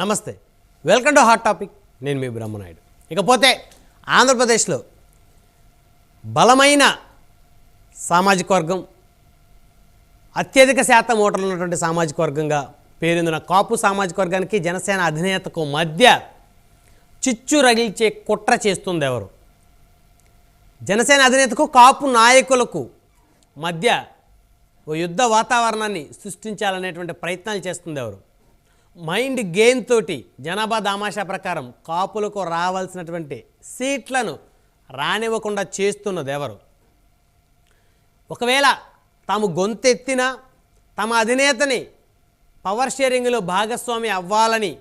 నమస్తే, welcome to hot topic. నేను మీ బ్రహ్మనాయుడు. ఇకపోతే ఆంధ్రప్రదేశ్లో బలమైన సామాజిక వర్గం, అత్యధిక శాతం ఓటర్లు ఉన్నటువంటి సామాజిక వర్గంగా పేరొందిన కాపు సామాజిక వర్గానికి జనసేన అధినేతకు మధ్య చిచ్చు రగిల్చే కుట్ర చేస్తుంది ఎవరు? జనసేన అధినేతకు కాపు నాయకులకు మధ్య ఓ యుద్ధ వాతావరణాన్ని సృష్టించాలనేటువంటి ప్రయత్నాలు చేస్తుంది ఎవరు? మైండ్ గేమ్ తోటి జనాభా దామాషా ప్రకారం కాపులకు రావాల్సినటువంటి సీట్లను రానివ్వకుండా చేస్తున్నది ఎవరు? ఒకవేళ తాము గొంతెత్తినా తమ అధినేతని పవర్ షేరింగ్లో భాగస్వామి అవ్వాలని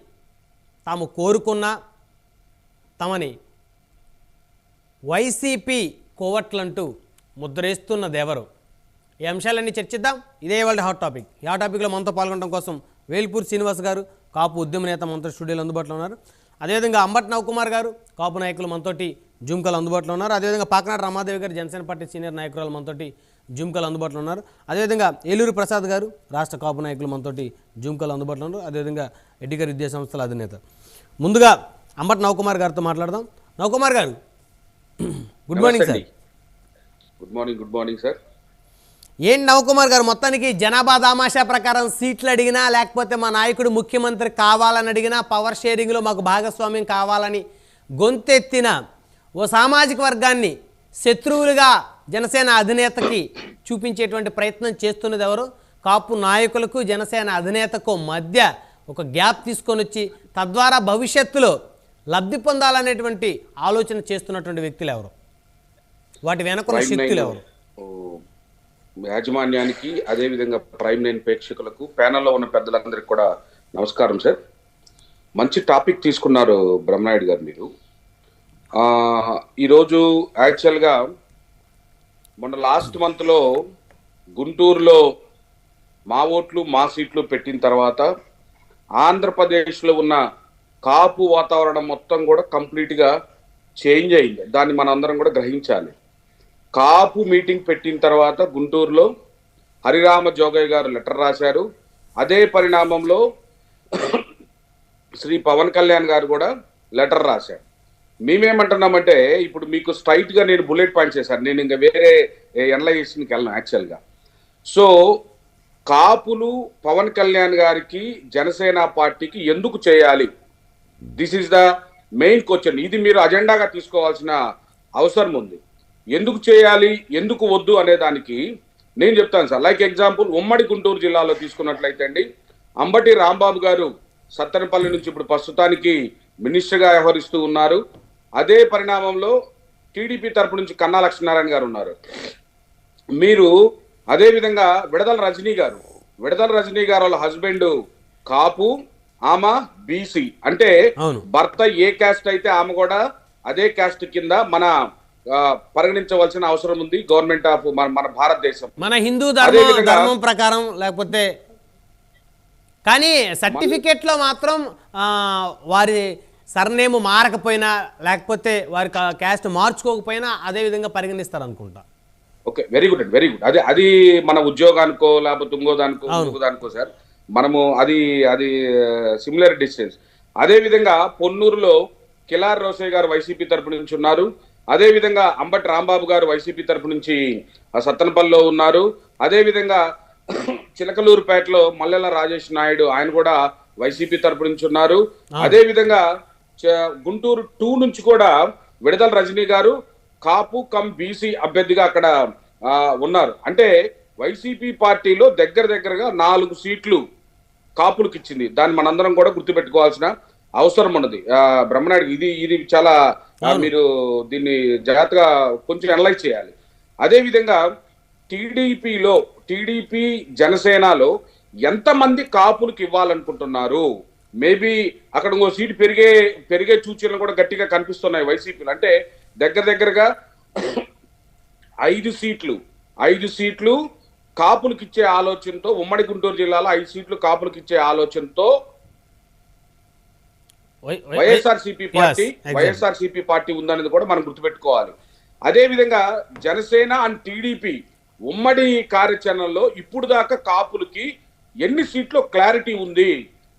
తాము కోరుకున్నా తమని వైసీపీ కోవట్లంటూ ముద్రేస్తున్నది ఎవరు? ఈ అంశాలన్నీ చర్చిద్దాం. ఇదే వాళ్ళ హాట్ టాపిక్. ఈ హాట్ టాపిక్లో మనతో పాల్గొనడం కోసం వేల్పూర్ శ్రీనివాస్ గారు, కాపు ఉద్యమ నేత, మనతో స్టూడియోలో అందుబాటులో ఉన్నారు. అదేవిధంగా అంబట్ నవకుమార్ గారు, కాపు నాయకులు మనతోటి జూమ్ కాల్ అందుబాటులో ఉన్నారు. అదేవిధంగా పాకనాటి రమాదేవి గారు, జనసేన పార్టీ సీనియర్ నాయకురాలు మనతోటి జూమ్ కాల్ అందుబాటులో ఉన్నారు. అదేవిధంగా ఏలూరు ప్రసాద్ గారు, రాష్ట్ర కాపు నాయకులు మనతోటి జూమ్ కాల్ అందుబాటులో ఉన్నారు. అదేవిధంగా ఎడ్డిగారి విద్యా సంస్థల అధినేత. ముందుగా అంబట్ నవకుమార్ గారితో మాట్లాడదాం. నవకుమార్ గారు, good morning sir. Good morning sir. ఏంటి నవకుమార్ గారు, మొత్తానికి జనాభా దామాషా ప్రకారం సీట్లు అడిగినా, లేకపోతే మా నాయకుడు ముఖ్యమంత్రి కావాలని అడిగినా, పవర్ షేరింగ్లో మాకు భాగస్వామ్యం కావాలని గొంతెత్తిన ఓ సామాజిక వర్గాన్ని శత్రువులుగా జనసేన అధినేతకి చూపించేటువంటి ప్రయత్నం చేస్తున్నది ఎవరు? కాపు నాయకులకు జనసేన అధినేతకు మధ్య ఒక గ్యాప్ తీసుకొని వచ్చి తద్వారా భవిష్యత్తులో లబ్ధి పొందాలనేటువంటి ఆలోచన చేస్తున్నటువంటి వ్యక్తులు ఎవరు? వాటి వెనకున్న శక్తులు ఎవరు? యాజమాన్యానికి, అదేవిధంగా ప్రైమ్ నైన్ ప్రేక్షకులకు, ప్యానల్లో ఉన్న పెద్దలందరికీ కూడా నమస్కారం సార్. మంచి టాపిక్ తీసుకున్నారు బ్రహ్మనాయుడు గారు మీరు. ఈరోజు యాక్చువల్గా మొన్న లాస్ట్ మంత్లో గుంటూరులో మా ఓట్లు మా సీట్లు పెట్టిన తర్వాత ఆంధ్రప్రదేశ్లో ఉన్న కాపు వాతావరణం మొత్తం కూడా కంప్లీట్గా చేంజ్ అయింది. దాన్ని మనందరం కూడా గ్రహించాలి. కాపు మీటింగ్ పెట్టిన తర్వాత గుంటూరులో హరిరామ జోగయ్య గారు లెటర్ రాశారు. అదే పరిణామంలో శ్రీ పవన్ కళ్యాణ్ గారు కూడా లెటర్ రాశారు. మేమేమంటున్నామంటే, ఇప్పుడు మీకు స్ట్రైట్గా నేను బుల్లెట్ పాయింట్ చేశాను, నేను ఇంకా వేరే ఎనలైజేషన్కి వెళ్ళను యాక్చువల్గా. సో కాపులు పవన్ కళ్యాణ్ గారికి, జనసేన పార్టీకి ఎందుకు చేయాలి? This is the main question. ఇది మీరు అజెండాగా తీసుకోవాల్సిన అవసరం ఉంది. ఎందుకు చేయాలి, ఎందుకు వద్దు అనే దానికి నేను చెప్తాను సార్. లైక్ ఎగ్జాంపుల్, ఉమ్మడి గుంటూరు జిల్లాలో తీసుకున్నట్లయితే అండి, అంబటి రాంబాబు గారు సత్తెనపల్లి నుంచి ఇప్పుడు ప్రస్తుతానికి మినిస్టర్గా వ్యవహరిస్తూ ఉన్నారు. అదే పరిణామంలో టీడీపీ తరపు నుంచి కన్నా లక్ష్మీనారాయణ గారు ఉన్నారు. మీరు అదేవిధంగా విడదల రజనీ గారు వాళ్ళ హస్బెండ్ కాపు, ఆమె బీసీ. అంటే భర్త ఏ క్యాస్ట్ అయితే ఆమె కూడా అదే క్యాస్ట్ కింద మన పరిగణించవలసిన అవసరం ఉంది గవర్నమెంట్ ఆఫ్ మన భారతదేశం, మన హిందూ ధర్మం ప్రకారం. లేకపోతే కానీ సర్టిఫికేట్ లో మాత్రం వారి సర్నేమ్ మారకపోయినా, లేకపోతే వారి క్యాస్ట్ మార్చుకోకపోయినా అదే విధంగా పరిగణిస్తారు అనుకుంటా. ఓకే, వెరీ గుడ్ అండి, వెరీ గుడ్. అది మన ఉద్యోగానికో లేకపోతే ఇంకోదానికో సార్, మనము అది సిమిలర్ డిస్టెన్స్. అదే విధంగా పొన్నూరులో కిలార్ రోసయ్య గారు వైసీపీ తరపు నుంచి ఉన్నారు. అదే విధంగా అంబటి రాంబాబు గారు వైసీపీ తరపు నుంచి సత్తెనపల్లిలో ఉన్నారు. అదే విధంగా చిలకలూరుపేటలో మల్లెల రాజేష్ నాయుడు, ఆయన కూడా వైసీపీ తరపు నుంచి ఉన్నారు. అదే విధంగా గుంటూరు 2 నుంచి కూడా విడదల రజనీ గారు కాపు కమ్ బీసీ అభ్యర్థిగా అక్కడ ఉన్నారు. అంటే వైసీపీ పార్టీలో దగ్గరగా 4 సీట్లు కాపులకు ఇచ్చింది. దాన్ని మనందరం కూడా గుర్తుపెట్టుకోవాల్సిన అవసరం ఉన్నది. బ్రహ్మనాయుడు, ఇది చాలా మీరు దీన్ని జాగ్రత్తగా కొంచెం అనలైజ్ చేయాలి. అదే విధంగా టీడీపీ జనసేనలో ఎంతమంది కాపులకు ఇవ్వాలనుకుంటున్నారు? మేబీ అక్కడ ఇంకో సీటు పెరిగే సూచనలు కూడా గట్టిగా కనిపిస్తున్నాయి వైసీపీలో. అంటే దగ్గరగా 5 సీట్లు కాపులకు ఇచ్చే ఆలోచనతో, ఉమ్మడి గుంటూరు జిల్లాలో 5 సీట్లు కాపులకు ఇచ్చే ఆలోచనతో వైఎస్ఆర్సీపీ పార్టీ ఉందనేది కూడా మనం గుర్తుపెట్టుకోవాలి. అదే విధంగా జనసేన అండ్ టీడీపీ ఉమ్మడి కార్యాచరణలో ఇప్పుడు దాకా కాపులకి ఎన్ని సీట్లు క్లారిటీ ఉంది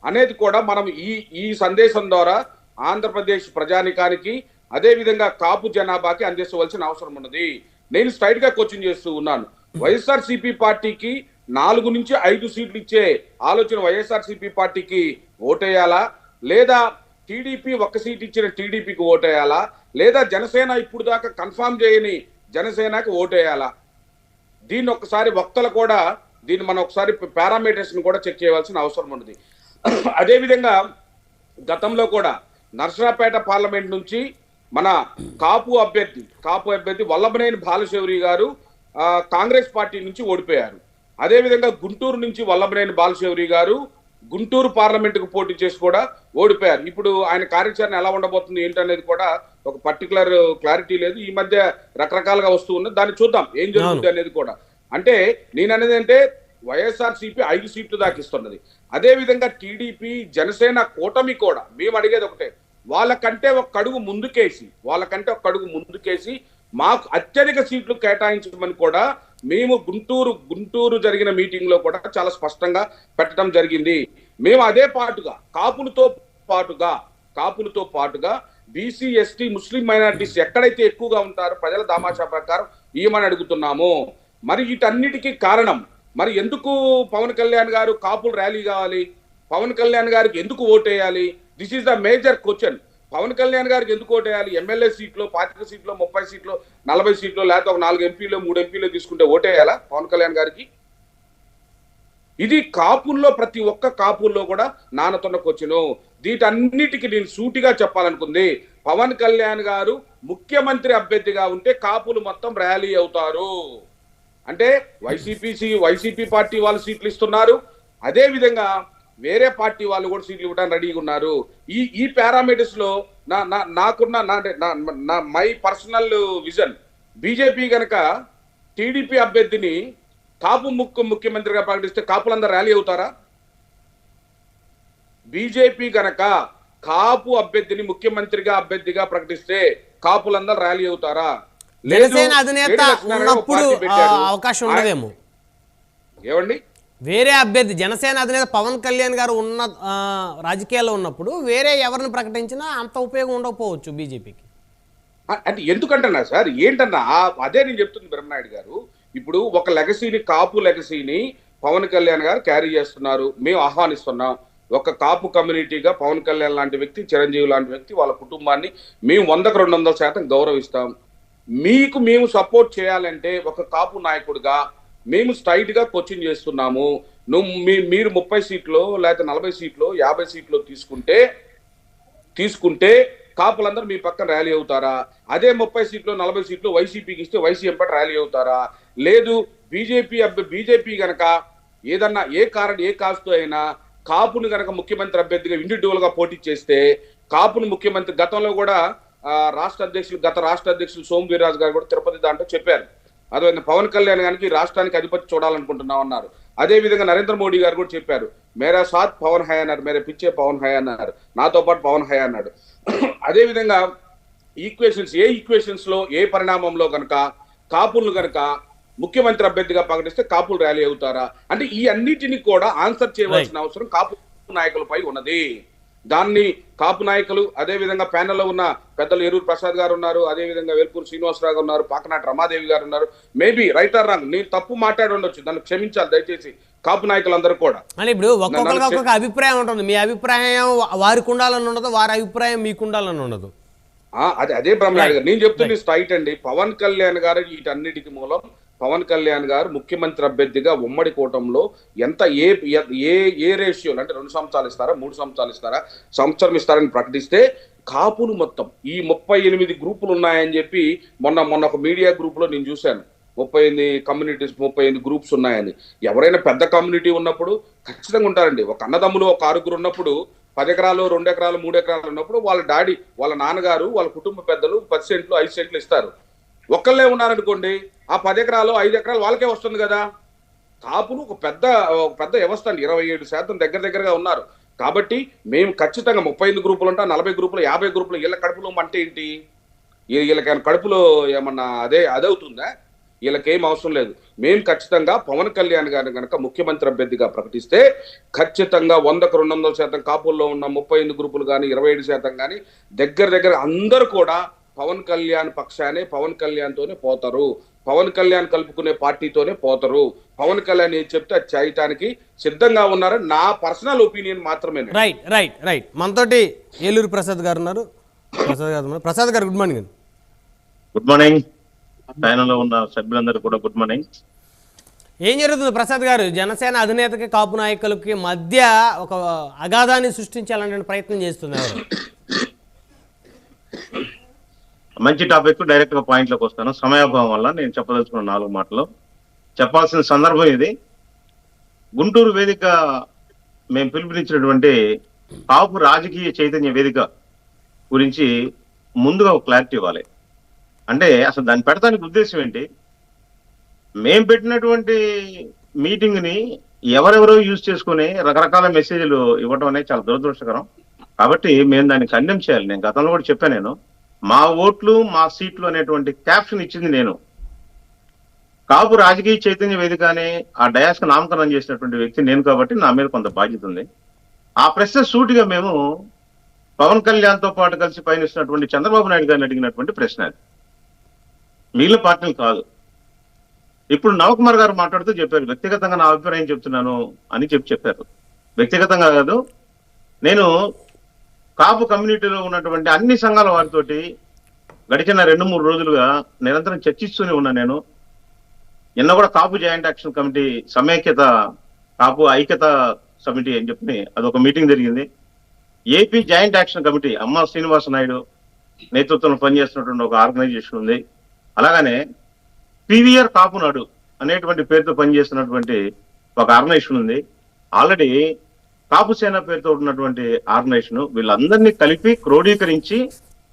అనేది కూడా మనం ఈ సందేశం ద్వారా ఆంధ్రప్రదేశ్ ప్రజానికానికి అదేవిధంగా కాపు జనాభాకి అందించవలసిన అవసరం ఉన్నది. నేను స్ట్రైట్ గా క్వశ్చన్ చేస్తూ ఉన్నాను. వైఎస్ఆర్సీపీ పార్టీకి 4 నుంచి 5 సీట్లు ఇచ్చే ఆలోచన వైఎస్ఆర్సీపీ పార్టీకి ఓటేయాలా, లేదా టీడీపీ 1 సీట్ ఇచ్చిన టీడీపీకి ఓటేయాలా, లేదా జనసేన ఇప్పుడు దాకా కన్ఫామ్ చేయని జనసేనకి ఓటేయాలా? దీన్ని ఒకసారి వక్తలు కూడా దీన్ని మనం ఒకసారి పారామీటర్స్ ని కూడా చెక్ చేయవలసిన అవసరం ఉన్నది. అదేవిధంగా గతంలో కూడా నర్సరాపేట పార్లమెంట్ నుంచి మన కాపు అభ్యర్థి వల్లభనేని బాలశౌరి గారు కాంగ్రెస్ పార్టీ నుంచి ఓడిపోయారు. అదేవిధంగా గుంటూరు నుంచి వల్లభనేని బాలశౌరి గారు గుంటూరు పార్లమెంటుకు పోటీ చేసి కూడా ఓడిపోయారు. ఇప్పుడు ఆయన కార్యాచరణ ఎలా ఉండబోతుంది ఏంటనేది కూడా ఒక పర్టికులర్ క్లారిటీ లేదు. ఈ మధ్య రకరకాలుగా వస్తూ ఉన్నది, దాన్ని చూద్దాం ఏం జరుగుతుంది అనేది కూడా. అంటే నేను అనేది అంటే వైఎస్ఆర్సీపీ 5 సీట్లు దాకిస్తున్నది. అదేవిధంగా టీడీపీ జనసేన కూటమి కూడా మేము అడిగేది ఒకటే, వాళ్ళకంటే ఒక అడుగు ముందుకేసి మాకు అత్యధిక సీట్లు కేటాయించమని కూడా మేము గుంటూరు జరిగిన మీటింగ్ లో కూడా చాలా స్పష్టంగా పెట్టడం జరిగింది. మేము అదే పాటుగా కాపులతో పాటుగా బీసీ, ఎస్టీ, ముస్లిం మైనారిటీస్ ఎక్కడైతే ఎక్కువగా ఉంటారో ప్రజల దామాషా ప్రకారం ఇవ్వమని అడుగుతున్నాము. మరి వీటన్నిటికీ కారణం, మరి ఎందుకు పవన్ కళ్యాణ్ గారు కాపులు ర్యాలీ కావాలి, పవన్ కళ్యాణ్ గారికి ఎందుకు ఓటేయాలి? This is the major question. Pawan Kalyan గారికి ఎందుకు ఓటేయాలి? ఎమ్మెల్యే సీట్లో 25 సీట్లో 30 సీట్లో 40 సీట్లో లేకపోతే ఒక 4 ఎంపీలు 3 ఎంపీలు తీసుకుంటే ఓటేయాలా పవన్ కళ్యాణ్ గారికి? ఇది కాపుల్లో ప్రతి ఒక్క కాపుల్లో కూడా నానతున్న క్వశ్చన్. వీటన్నిటికీ నేను సూటిగా చెప్పాలనుకుంది, పవన్ కళ్యాణ్ గారు ముఖ్యమంత్రి అభ్యర్థిగా ఉంటే కాపులు మొత్తం ర్యాలీ అవుతారు. అంటే వైసీపీ పార్టీ వాళ్ళు సీట్లు ఇస్తున్నారు, అదే విధంగా వేరే పార్టీ వాళ్ళు కూడా సీట్లు ఇవ్వడానికి రెడీగా ఉన్నారు. ఈ పారామీటర్స్ లో నాకున్న మై పర్సనల్ విజన్, బీజేపీ గనక టీడీపీ అభ్యర్థిని కాపు ముఖ్యమంత్రిగా ప్రకటిస్తే కాపులందరూ ర్యాలీ అవుతారా? బీజేపీ గనక కాపు అభ్యర్థిని అభ్యర్థిగా ప్రకటిస్తే కాపులందరూ ర్యాలీ అవుతారా? జనసేన అధినేత ఉన్నప్పుడు అవకాశం ఉండదేమో. ఏమండి, వేరే అభ్యర్థి జనసేన అధినేత పవన్ కళ్యాణ్ గారు ఉన్న రాజకీయాల్లో ఉన్నప్పుడు వేరే ఎవరిని ప్రకటించినా అంత ఉపయోగం ఉండకపోవచ్చు బీజేపీకి. అంటే ఎందుకంటున్నా సార్, ఏంటన్నా అదే నేను చెప్తుంది బ్రహ్మనాయుడు గారు. ఇప్పుడు ఒక కాపు లెగసీని పవన్ కళ్యాణ్ గారు క్యారీ చేస్తున్నారు, మేము ఆహ్వానిస్తున్నాం. ఒక కాపు కమ్యూనిటీగా పవన్ కళ్యాణ్ లాంటి వ్యక్తి, చిరంజీవి లాంటి వ్యక్తి, వాళ్ళ కుటుంబాన్ని మేము 100కు 200% గౌరవిస్తాం. మేము సపోర్ట్ చేయాలంటే ఒక కాపు నాయకుడిగా మేము స్ట్రైట్ గా క్వశ్చన్ చేస్తున్నాము. మీరు 30 సీట్లు లేకపోతే 40 సీట్లు 50 సీట్లు తీసుకుంటే కాపులందరూ మీ పక్కన ర్యాలీ అవుతారా? అదే 30 సీట్లు 40 సీట్లు వైసీపీకి ఇస్తే వైసీపీ పట్ల ర్యాలీ అవుతారా? లేదు బీజేపీ గనక ఏదన్నా ఏ కాస్తో అయినా కాపును గనక ముఖ్యమంత్రి అభ్యర్థిగా ఇండివిజువల్ గా పోటీ చేస్తే కాపును ముఖ్యమంత్రి, గతంలో కూడా గత రాష్ట్ర అధ్యక్షులు సోము వీర్రాజు గారు కూడా తిరుపతి దాంట్లో చెప్పారు, అదే పవన్ కళ్యాణ్ గారికి రాష్ట్రానికి అధిపతి చూడాలనుకుంటున్నాం అన్నారు. అదే విధంగా నరేంద్ర మోడీ గారు కూడా చెప్పారు, మేరా సాత్ పవన్ హై అన్నారు, మేరే పిచ్చే పవన్ హై అన్నారు, నాతో పాటు పవన్ హై అన్నాడు. అదే విధంగా ఈక్వేషన్స్ లో ఏ పరిణామంలో గనక కాపులను గనక ముఖ్యమంత్రి అభ్యర్థిగా ప్రకటిస్తే కాపులు ర్యాలీ అవుతారా? అంటే ఈ అన్నిటిని కూడా ఆన్సర్ చేయవలసిన అవసరం కాపు నాయకులపై ఉన్నది. దాన్ని కాపు నాయకులు, అదే విధంగా ప్యానెల్లో ఉన్న పెద్దలు ఎరూరు ప్రసాద్ గారు ఉన్నారు, అదే విధంగా వేల్పూరి శ్రీనివాసరావు గారు ఉన్నారు, పాకనాటి రమాదేవి గారు ఉన్నారు. మేబీ రైట్ ఆర్ రాంగ్, నేను తప్పు మాట్లాడి ఉండొచ్చు, దాన్ని క్షమించాలి దయచేసి కాపు నాయకులందరూ కూడా. అని ఇప్పుడు ఒక్కొక్క అభిప్రాయం ఉంటుంది, మీ అభిప్రాయం వారికి ఉండాలని ఉండదు, వారి అభిప్రాయం మీకు ఉండాలని ఉండదు. అదే బ్రహ్మనాయుడు గారు నేను చెప్తుంది స్ట్రైట్ అండి. పవన్ కళ్యాణ్ గారు వీటన్నిటికి మూలం పవన్ కళ్యాణ్ గారు ముఖ్యమంత్రి అభ్యర్థిగా ఉమ్మడి కూటంలో ఎంత ఏ రేషియోలు, అంటే 2 సంవత్సరాలు ఇస్తారా 3 సంవత్సరాలు ఇస్తారా సంవత్సరం ఇస్తారని ప్రకటిస్తే కాపులు మొత్తం ఈ 38 గ్రూపులు ఉన్నాయని చెప్పి మొన్న ఒక మీడియా గ్రూప్ లో నేను చూశాను, 38 కమ్యూనిటీస్ 38 గ్రూప్స్ ఉన్నాయని. ఎవరైనా పెద్ద కమ్యూనిటీ ఉన్నప్పుడు ఖచ్చితంగా ఉంటారండి. ఒక అన్నదమ్ములు ఒక 6గురు ఉన్నప్పుడు 10 ఎకరాలు 2 ఎకరాలు 3 ఎకరాలు ఉన్నప్పుడు వాళ్ళ నాన్నగారు వాళ్ళ కుటుంబ పెద్దలు 10 సెంట్లు 5 సెంట్లు ఇస్తారు. ఒక్కళ్ళే ఉన్నారనుకోండి, ఆ 10 ఎకరాలు 5 ఎకరాలు వాళ్ళకే వస్తుంది కదా. కాపులు ఒక పెద్ద వ్యవస్థ అండి, 27% దగ్గరగా ఉన్నారు. కాబట్టి మేము ఖచ్చితంగా 35 గ్రూపులు ఉంటా, 40 గ్రూపులు 50 గ్రూపులు వీళ్ళ కడుపులో అంటే ఏంటి? వీళ్ళకి కడుపులో ఏమన్నా అదవుతుందా? వీళ్ళకేం అవసరం లేదు. మేము ఖచ్చితంగా పవన్ కళ్యాణ్ గారిని కనుక ముఖ్యమంత్రి అభ్యర్థిగా ప్రకటిస్తే ఖచ్చితంగా 100కు 200% కాపుల్లో ఉన్న 38 గ్రూపులు కానీ 27% కానీ దగ్గర అందరూ కూడా పవన్ కళ్యాణ్ పక్షానే, పవన్ కళ్యాణ్తోనే పోతారు. పవన్ కళ్యాణ్ కలుపుకునే పార్టీతోనే పోతారు. పవన్ కళ్యాణ్ ఏం చెప్తే అది చేయటానికి సిద్ధంగా ఉన్నారని నా పర్సనల్ ఒపీనియన్ మాత్రమే. రైట్ మనతోటి ఏలూరు ప్రసాద్ గారు ఉన్నారు. ప్రసాద్ గారు గుడ్ మార్నింగ్ అండి. Good morning. ప్యానెల్లో ఉన్న సభ్యులందరూ కూడా గుడ్ మార్నింగ్. ఏం జరుగుతుంది ప్రసాద్ గారు? జనసేన అధినేతకి కాపు నాయకులకి మధ్య ఒక అగాధాన్ని సృష్టించాలనే ప్రయత్నం చేస్తున్నారు. మంచి టాపిక్, డైరెక్ట్ గా పాయింట్ లోకి వస్తాను. సమయాభావం వల్ల నేను చెప్పదలుచుకున్న 4 మాటలు చెప్పాల్సిన సందర్భం ఇది. గుంటూరు వేదిక మేము పిలుపునిచ్చినటువంటి కాపు రాజకీయ చైతన్య వేదిక గురించి ముందుగా ఒక క్లారిటీ ఇవ్వాలి. అంటే అసలు దాన్ని పెట్టడానికి ఉద్దేశం ఏంటి? మేము పెట్టినటువంటి మీటింగ్ ని ఎవరెవరో యూజ్ చేసుకుని రకరకాల మెసేజ్లు ఇవ్వడం అనేది చాలా దురదృష్టకరం. కాబట్టి మేము దాన్ని కండెమ్ చేయాలి. నేను గతంలో కూడా చెప్పాను, నేను మా ఓట్లు మా సీట్లు అనేటువంటి క్యాప్షన్ ఇచ్చింది నేను. కాపు రాజకీయ చైతన్య వేదిక అని ఆ డయాస్ కు నామకరణం చేసినటువంటి వ్యక్తి నేను, కాబట్టి నా మీద కొంత బాధ్యత ఉంది. ఆ ప్రశ్న సూటిగా మేము పవన్ కళ్యాణ్ తో పాటు కలిసి పయనిస్తున్నటువంటి చంద్రబాబు నాయుడు గారిని అడిగినటువంటి ప్రశ్న అది, మిగిలిన పార్టీలు కాదు. ఇప్పుడు నవకుమార్ గారు మాట్లాడుతూ చెప్పారు, వ్యక్తిగతంగా నా అభిప్రాయం చెప్తున్నాను అని చెప్పారు. వ్యక్తిగతంగా కాదు, నేను కాపు కమ్యూనిటీలో ఉన్నటువంటి అన్ని సంఘాల వారితోటి గడిచిన 2-3 రోజులుగా నిరంతరం చర్చిస్తూనే ఉన్నా. నేను నిన్న కూడా కాపు జాయింట్ యాక్షన్ కమిటీ సమైక్యత కాపు ఐక్యత సమితి అని చెప్పి అదొక మీటింగ్ జరిగింది. ఏపీ జాయింట్ యాక్షన్ కమిటీ అమ్మ శ్రీనివాస నాయుడు నేతృత్వంలో పనిచేస్తున్నటువంటి ఒక ఆర్గనైజేషన్ ఉంది. అలాగనే పీవీఆర్ కాపునాడు అనేటువంటి పేరుతో పనిచేస్తున్నటువంటి ఒక ఆర్గనైజేషన్ ఉంది. ఆల్రెడీ కాపు సేన పేరుతో ఉన్నటువంటి ఆర్గనైజేషన్, వీళ్ళందరినీ కలిపి క్రోడీకరించి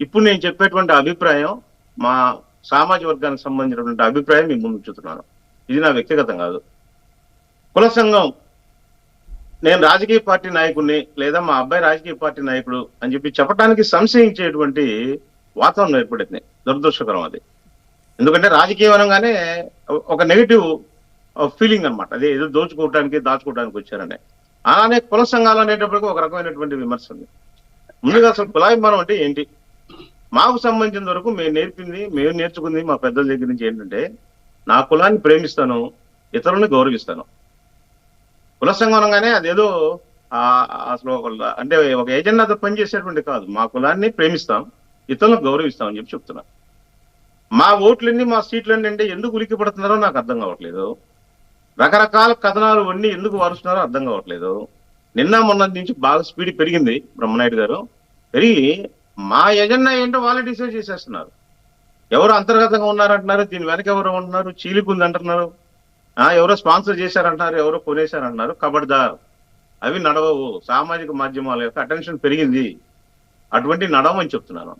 ఇప్పుడు నేను చెప్పేటువంటి అభిప్రాయం, మా సామాజిక వర్గానికి సంబంధించినటువంటి అభిప్రాయం మీ ముందు ఉంచుతున్నాను. ఇది నా వ్యక్తిగతం కాదు. కుల సంఘం, నేను రాజకీయ పార్టీ నాయకుడిని లేదా మా అబ్బాయి రాజకీయ పార్టీ నాయకుడు అని చెప్పి చెప్పడానికి సంశయించేటువంటి వాతావరణం ఏర్పడింది. దురదృష్టకరం అది. ఎందుకంటే రాజకీయం అనగానే ఒక నెగిటివ్ ఫీలింగ్ అనమాట, అదే ఏదో దాచుకోవడానికి వచ్చారనే. అలానే కుల సంఘాలు అనేటప్పటికీ ఒక రకమైనటువంటి విమర్శ ఉంది. ముందుగా అసలు కులాభిమానం అంటే ఏంటి? మాకు సంబంధించిన వరకు మేము నేర్చుకుంది మా పెద్దల దగ్గర నుంచి ఏంటంటే, నా కులాన్ని ప్రేమిస్తాను, ఇతరులను గౌరవిస్తాను. కుల సంఘం అనగానే అదేదో అసలు అంటే ఒక ఏజెండాతో పనిచేసేటువంటి కాదు. మా కులాన్ని ప్రేమిస్తాం, ఇతరులను గౌరవిస్తాం అని చెప్తున్నాను. మా ఓట్లన్నీ మా సీట్లన్నీ అంటే ఎందుకు ఉలిక్కి పడుతున్నారో నాకు అర్థం కావట్లేదు. రకరకాల కథనాలు అన్నీ ఎందుకు వారుస్తున్నారో అర్థం కావట్లేదు. నిన్న మొన్న నుంచి బాగా స్పీడ్ పెరిగింది బ్రహ్మనాయుడు గారు. పెరిగి మా ఎజెండా ఏంటో వాళ్ళే డిసైడ్ చేసేస్తున్నారు. ఎవరు అంతర్గతంగా ఉన్నారంటున్నారు, దీని వెనక ఎవరు ఉంటున్నారు, చీలికుంది అంటున్నారు, ఎవరో స్పాన్సర్ చేశారంటున్నారు, ఎవరో కొనేశారంటున్నారు. కబడ్దార్, అవి నడవవు. సామాజిక మాధ్యమాల యొక్క అటెన్షన్ పెరిగింది, అటువంటి నడవని చెప్తున్నాను.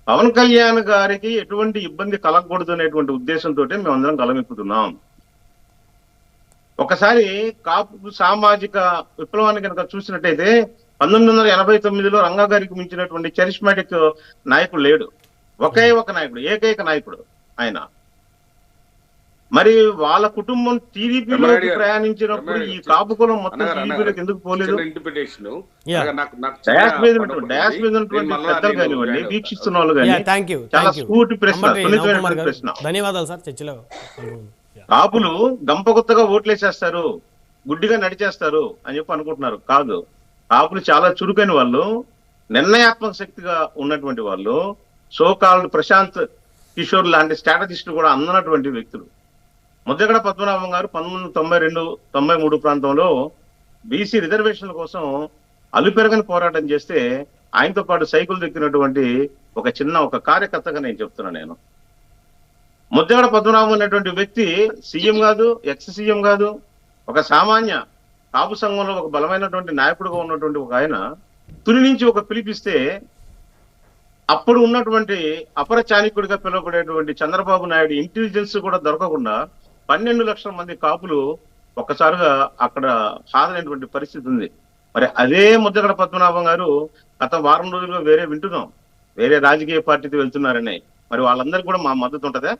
పవన్ కళ్యాణ్ గారికి ఎటువంటి ఇబ్బంది కలగకూడదు అనేటువంటి ఉద్దేశంతో మేమందరం గలమెక్కుతున్నాం. ఒకసారి కాపు సామాజిక విప్లవాన్ని కనుక చూసినట్టయితే 1989లో రంగా గారికి మించినటువంటి చరిస్మాటిక్ నాయకుడు లేడు. ఒకే ఒక నాయకుడు, ఏకైక నాయకుడు ఆయన. మరి వాళ్ళ కుటుంబం టీడీపీలోకి ప్రయాణించినప్పుడు ఈ కాపు కులం మొత్తం టీడీపీలోకి ఎందుకు పోలేదు? డయాస్ మీద పెద్దలు కానివ్వండి, వీక్షిస్తున్న వాళ్ళు కానీ చాలా స్ఫూర్తి ప్రశ్న, సున్నితమైనటువంటి ప్రశ్న. ధన్యవాదాలు సార్. చర్చలో కాపులు గంపగుత్తగా ఓట్లేసేస్తారు, గుడ్డిగా నడిచేస్తారు అని చెప్పి అనుకుంటున్నారు. కాదు, కాపులు చాలా చురుకైన వాళ్ళు, నిర్ణయాత్మక శక్తిగా ఉన్నటువంటి వాళ్ళు, సోకాల్డ్ ప్రశాంత్ కిషోర్ లాంటి స్ట్రాటజిస్టులు కూడా అందనటువంటి వ్యక్తులు. ముద్దగడ పద్మనాభం గారు 1992-93 ప్రాంతంలో బీసీ రిజర్వేషన్ల కోసం అలుపెరగని పోరాటం చేస్తే ఆయనతో పాటు సైకిల్ దొక్కినటువంటి ఒక కార్యకర్తగా నేను చెప్తున్నా. నేను ముద్దగడ పద్మనాభం అనేటువంటి వ్యక్తి సీఎం కాదు, ఎక్స్ సీఎం కాదు, ఒక సామాన్య కాపు సంఘంలో ఒక బలమైనటువంటి నాయకుడుగా ఉన్నటువంటి ఒక ఆయన తుని నుంచి ఒక పిలిపిస్తే అప్పుడు ఉన్నటువంటి అపర చాణిక్యుడిగా పిలువబడేటువంటి చంద్రబాబు నాయుడు ఇంటెలిజెన్స్ కూడా దొరకకుండా 12 లక్షల మంది కాపులు ఒక్కసారిగా అక్కడ హాజరైనటువంటి పరిస్థితి ఉంది. మరి అదే ముద్దగడ పద్మనాభం గారు గత వారం రోజులుగా వేరే రాజకీయ పార్టీతో వెళ్తున్నారని, మరి వాళ్ళందరికీ కూడా మా మద్దతు ఉంటుందా?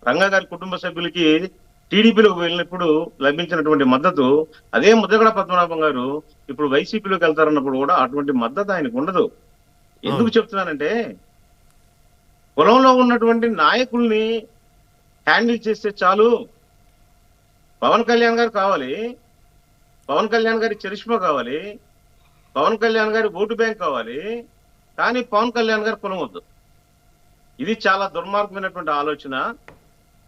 రంగా గారి కుటుంబ సభ్యులకి టీడీపీలోకి వెళ్ళినప్పుడు లభించినటువంటి మద్దతు అదే ముద్రగడ పద్మనాభం గారు ఇప్పుడు వైసీపీలోకి వెళ్తారన్నప్పుడు కూడా అటువంటి మద్దతు ఆయనకు ఉండదు. ఎందుకు చెప్తున్నానంటే పొలంలో ఉన్నటువంటి నాయకుల్ని హ్యాండిల్ చేస్తే చాలు. పవన్ కళ్యాణ్ గారు కావాలి, పవన్ కళ్యాణ్ గారి చరిష్మా కావాలి, పవన్ కళ్యాణ్ గారి ఓటు బ్యాంక్ కావాలి, కానీ పవన్ కళ్యాణ్ గారి కులం వద్దు. ఇది చాలా దుర్మార్గమైనటువంటి ఆలోచన.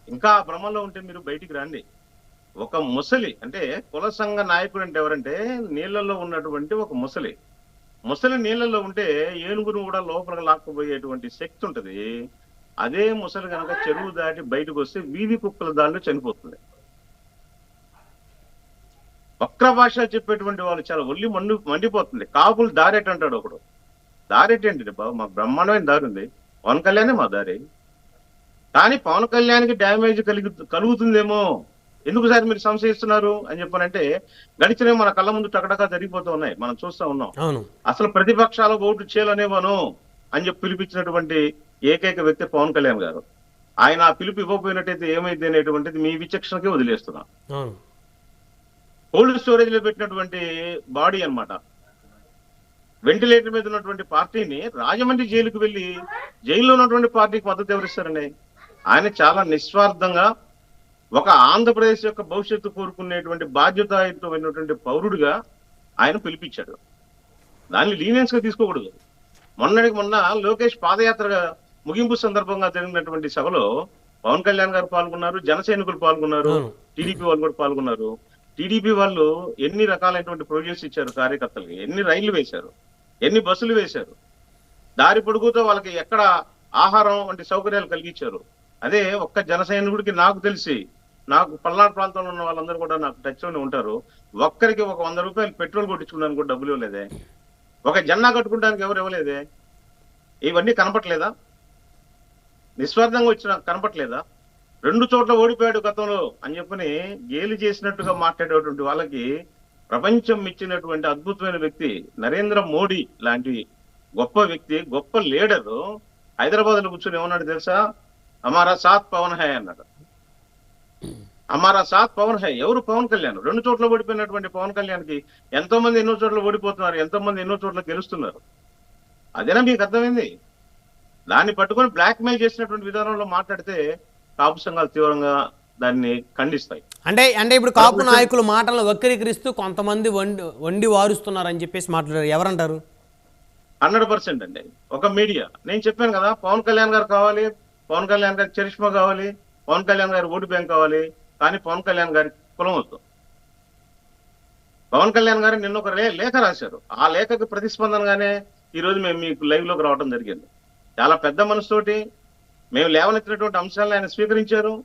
ఇంకా ఆ భ్రమంలో ఉంటే మీరు బయటికి రండి. ఒక ముసలి అంటే కుల సంఘ నాయకుడు అంటే ఎవరంటే నీళ్లలో ఉన్నటువంటి ఒక ముసలి నీళ్లలో ఉంటే ఏనుగును కూడా లోపలికి లాక్కుపోయేటువంటి శక్తి ఉంటది. అదే ముసలి కనుక చెరువు దాటి బయటకు వస్తే వీధి కుక్కల దానిలో చనిపోతుంది. వక్ర భాష చెప్పేటువంటి వాళ్ళు చాలా ఒళ్ళి మండిపోతుంది. కాపులు దారెట్ అంటాడు ఒకడు. దారెట్ ఏంటి బాబు, మాకు బ్రహ్మాండమైన దారి ఉంది, పవన్ కళ్యాణే మా దారి. కానీ పవన్ కళ్యాణ్కి డ్యామేజ్ కలుగుతుందేమో, ఎందుకు సార్ మీరు సంశయిస్తున్నారు అని చెప్పానంటే గడిచిన మన కళ్ళ ముందు టకటకా జరిగిపోతూ ఉన్నాయి, మనం చూస్తూ ఉన్నాం. అసలు ప్రతిపక్షాల ఓటు చేయలనేవను అని చెప్పి పిలిపించినటువంటి ఏకైక వ్యక్తి పవన్ కళ్యాణ్ గారు. ఆయన ఆ పిలుపు ఇవ్వకపోయినట్టయితే ఏమైంది అనేటువంటిది మీ విచక్షణకే వదిలేస్తున్నాం. కోల్డ్ స్టోరేజ్ లో పెట్టినటువంటి బాడీ అన్నమాట. వెంటిలేటర్ మీద ఉన్నటువంటి పార్టీని రాజమండ్రి జైలుకు వెళ్లి జైల్లో ఉన్నటువంటి పార్టీకి మద్దతు ఎవరిస్తారండి? ఆయన చాలా నిస్వార్థంగా ఒక ఆంధ్రప్రదేశ్ యొక్క భవిష్యత్తు కోరుకునేటువంటి బాధ్యతాయుతమైనటువంటి పౌరుడిగా ఆయన పిలిపించాడు. దాన్ని లీనియన్స్ గా తీసుకోకూడదు. మొన్న లోకేష్ పాదయాత్ర ముగింపు సందర్భంగా జరిగినటువంటి సభలో పవన్ కళ్యాణ్ గారు పాల్గొన్నారు, జన సైనికులు పాల్గొన్నారు, టీడీపీ వాళ్ళు కూడా పాల్గొన్నారు. టీడీపీ వాళ్ళు ఎన్ని రకాలైనటువంటి ప్రొవిజన్స్ ఇచ్చారు కార్యకర్తలకి, ఎన్ని రైళ్లు వేశారు, ఎన్ని బస్సులు వేశారు, దారి పొడుగుతో వాళ్ళకి ఎక్కడ ఆహారం వంటి సౌకర్యాలు కలిగించారు. అదే ఒక్క జన సైనికుడికి నాకు తెలిసి, నాకు పల్నాడు ప్రాంతంలో ఉన్న వాళ్ళందరూ కూడా నాకు టచ్ లోనే ఉంటారు, ఒక్కరికి ఒక 100 రూపాయలు పెట్రోల్ కొట్టించుకోవడానికి కూడా డబ్బులు ఇవ్వలేదే, ఒక జెండా కట్టుకోవడానికి ఎవరు ఇవ్వలేదే. ఇవన్నీ కనపట్లేదా? నిస్వార్థంగా వచ్చిన కనపట్లేదా? 2 చోట్ల ఓడిపోయాడు గతంలో అని చెప్పని గేలి చేసినట్టుగా మాట్లాడేటువంటి వాళ్ళకి ప్రపంచం ఇచ్చినటువంటి అద్భుతమైన వ్యక్తి నరేంద్ర మోడీ లాంటి గొప్ప వ్యక్తి, గొప్ప లీడరు హైదరాబాద్ లో కూర్చొని ఏమన్నాడు తెలుసా? హమారా సాత్ పవన్ హై అన్నాడు. హమారా సాత్ పవన్ హై. ఎవరు? పవన్ కళ్యాణ్. 2 చోట్ల ఓడిపోయినటువంటి పవన్ కళ్యాణ్కి ఎంతో మంది ఎన్నో చోట్ల ఓడిపోతున్నారు, ఎంతో మంది ఎన్నో చోట్ల గెలుస్తున్నారు. అదేనా మీకు అర్థమైంది? దాన్ని పట్టుకొని బ్లాక్ మెయిల్ చేసినటువంటి విధానంలో మాట్లాడితే కాపు సంఘాలు తీవ్రంగా దాన్ని ఖండిస్తాయి. అంటే ఇప్పుడు కాపు నాయకులు మాటలను వక్రీకరిస్తూ కొంతమంది వండి వారుస్తున్నారని చెప్పేసి మాట్లాడారు. ఎవరంటారు? 100% అండి. ఒక మీడియా. నేను చెప్పాను కదా, పవన్ కళ్యాణ్ గారు కావాలి, పవన్ కళ్యాణ్ గారి చరిష్మా కావాలి, పవన్ కళ్యాణ్ గారి ఓటు బ్యాంక్ కావాలి, కానీ పవన్ కళ్యాణ్ గారి కులం వద్దు. పవన్ కళ్యాణ్ గారు నిన్న ఒక లేఖ రాశారు. ఆ లేఖకు ప్రతిస్పందనగానే ఈ రోజు మేము మీకు లైవ్ లోకి రావడం జరిగింది. చాలా పెద్ద మనసుతోటి మేము లేవనెత్తినటువంటి అంశాలను ఆయన స్వీకరించారు,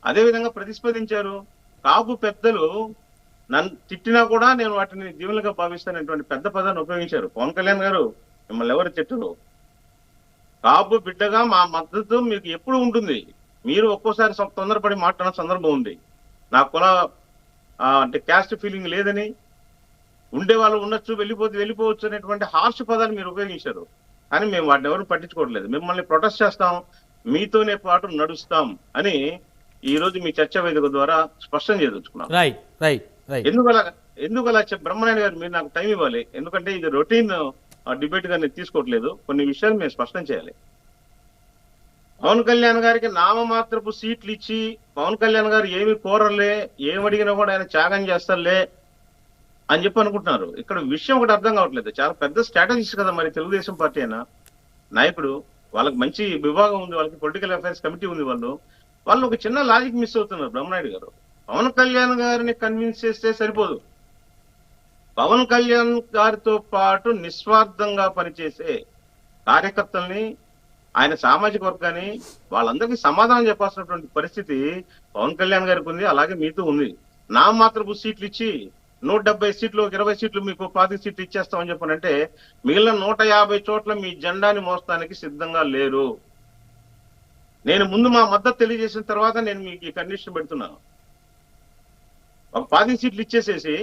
అదేవిధంగా ప్రతిస్పందించారు. కాపు పెద్దలు నన్ను తిట్టినా కూడా నేను వాటిని దీవులుగా భావిస్తానటువంటి పెద్ద పదాన్ని ఉపయోగించారు. పవన్ కళ్యాణ్ గారు మిమ్మల్ని ఎవరు తిట్టరు, కాపు బిడ్డగా మా మద్దతు మీకు ఎప్పుడు ఉంటుంది. మీరు ఒక్కోసారి తొందరపడి మాట్లాడిన సందర్భం ఉంది. నా కుల అంటే క్యాస్ట్ ఫీలింగ్ లేదని, ఉండేవాళ్ళు ఉండొచ్చు, వెళ్ళిపోవచ్చు అనేటువంటి హార్ష్ పదాన్ని మీరు ఉపయోగించారు. కానీ మేము వాటిని ఎవరు పట్టించుకోవట్లేదు. మిమ్మల్ని ప్రొటెస్ట్ చేస్తాం, మీతోనే పాటు నడుస్తాం అని ఈ రోజు మీ చర్చా వేదిక ద్వారా స్పష్టం చేయదలుచుకున్నాం. ఎందుకు అలా బ్రహ్మనాయుడు గారు మీరు నాకు టైం ఇవ్వాలి, ఎందుకంటే ఇది రొటీన్ డిబేట్ గా నేను తీసుకోవట్లేదు. కొన్ని విషయాలు మేము స్పష్టం చేయాలి. పవన్ కళ్యాణ్ గారికి నామమాత్రపు సీట్లు ఇచ్చి పవన్ కళ్యాణ్ గారు ఏమి కోరలే, ఏమడిగినా కూడా ఆయన త్యాగం చేస్తారులే అని చెప్పి అనుకుంటున్నారు. ఇక్కడ విషయం ఒకటి అర్థం కావట్లేదు. చాలా పెద్ద స్ట్రాటజిస్ట్ కదా మరి తెలుగుదేశం పార్టీ అయినా నాయకుడు, వాళ్ళకి మంచి విభాగం ఉంది, వాళ్ళకి పొలిటికల్ అఫైర్స్ కమిటీ ఉంది. వాళ్ళు ఒక చిన్న లాజిక్ మిస్ అవుతున్నారు. బ్రహ్మనాయుడు గారు పవన్ కళ్యాణ్ గారిని కన్విన్స్ చేస్తే సరిపోదు. పవన్ కళ్యాణ్ గారితో పాటు నిస్వార్థంగా పనిచేసే కార్యకర్తల్ని, ఆయన సామాజిక వర్గాన్ని, వాళ్ళందరికీ సమాధానం చెప్పాల్సినటువంటి పరిస్థితి పవన్ కళ్యాణ్ గారికి ఉంది, అలాగే మీతో ఉంది. నామమాత్రపు సీట్లు ఇచ్చి 170 సీట్లు, 20 సీట్లు మీకు 25 సీట్లు ఇచ్చేస్తామని చెప్పానంటే మిగిలిన 150 చోట్ల మీ జెండాని మోస్తానికి సిద్ధంగా లేరు. నేను ముందు మా మద్దతు తెలియజేసిన తర్వాత నేను మీకు ఈ కండిషన్ పెడుతున్నాను. ఒక 25 సీట్లు ఇచ్చేసేసి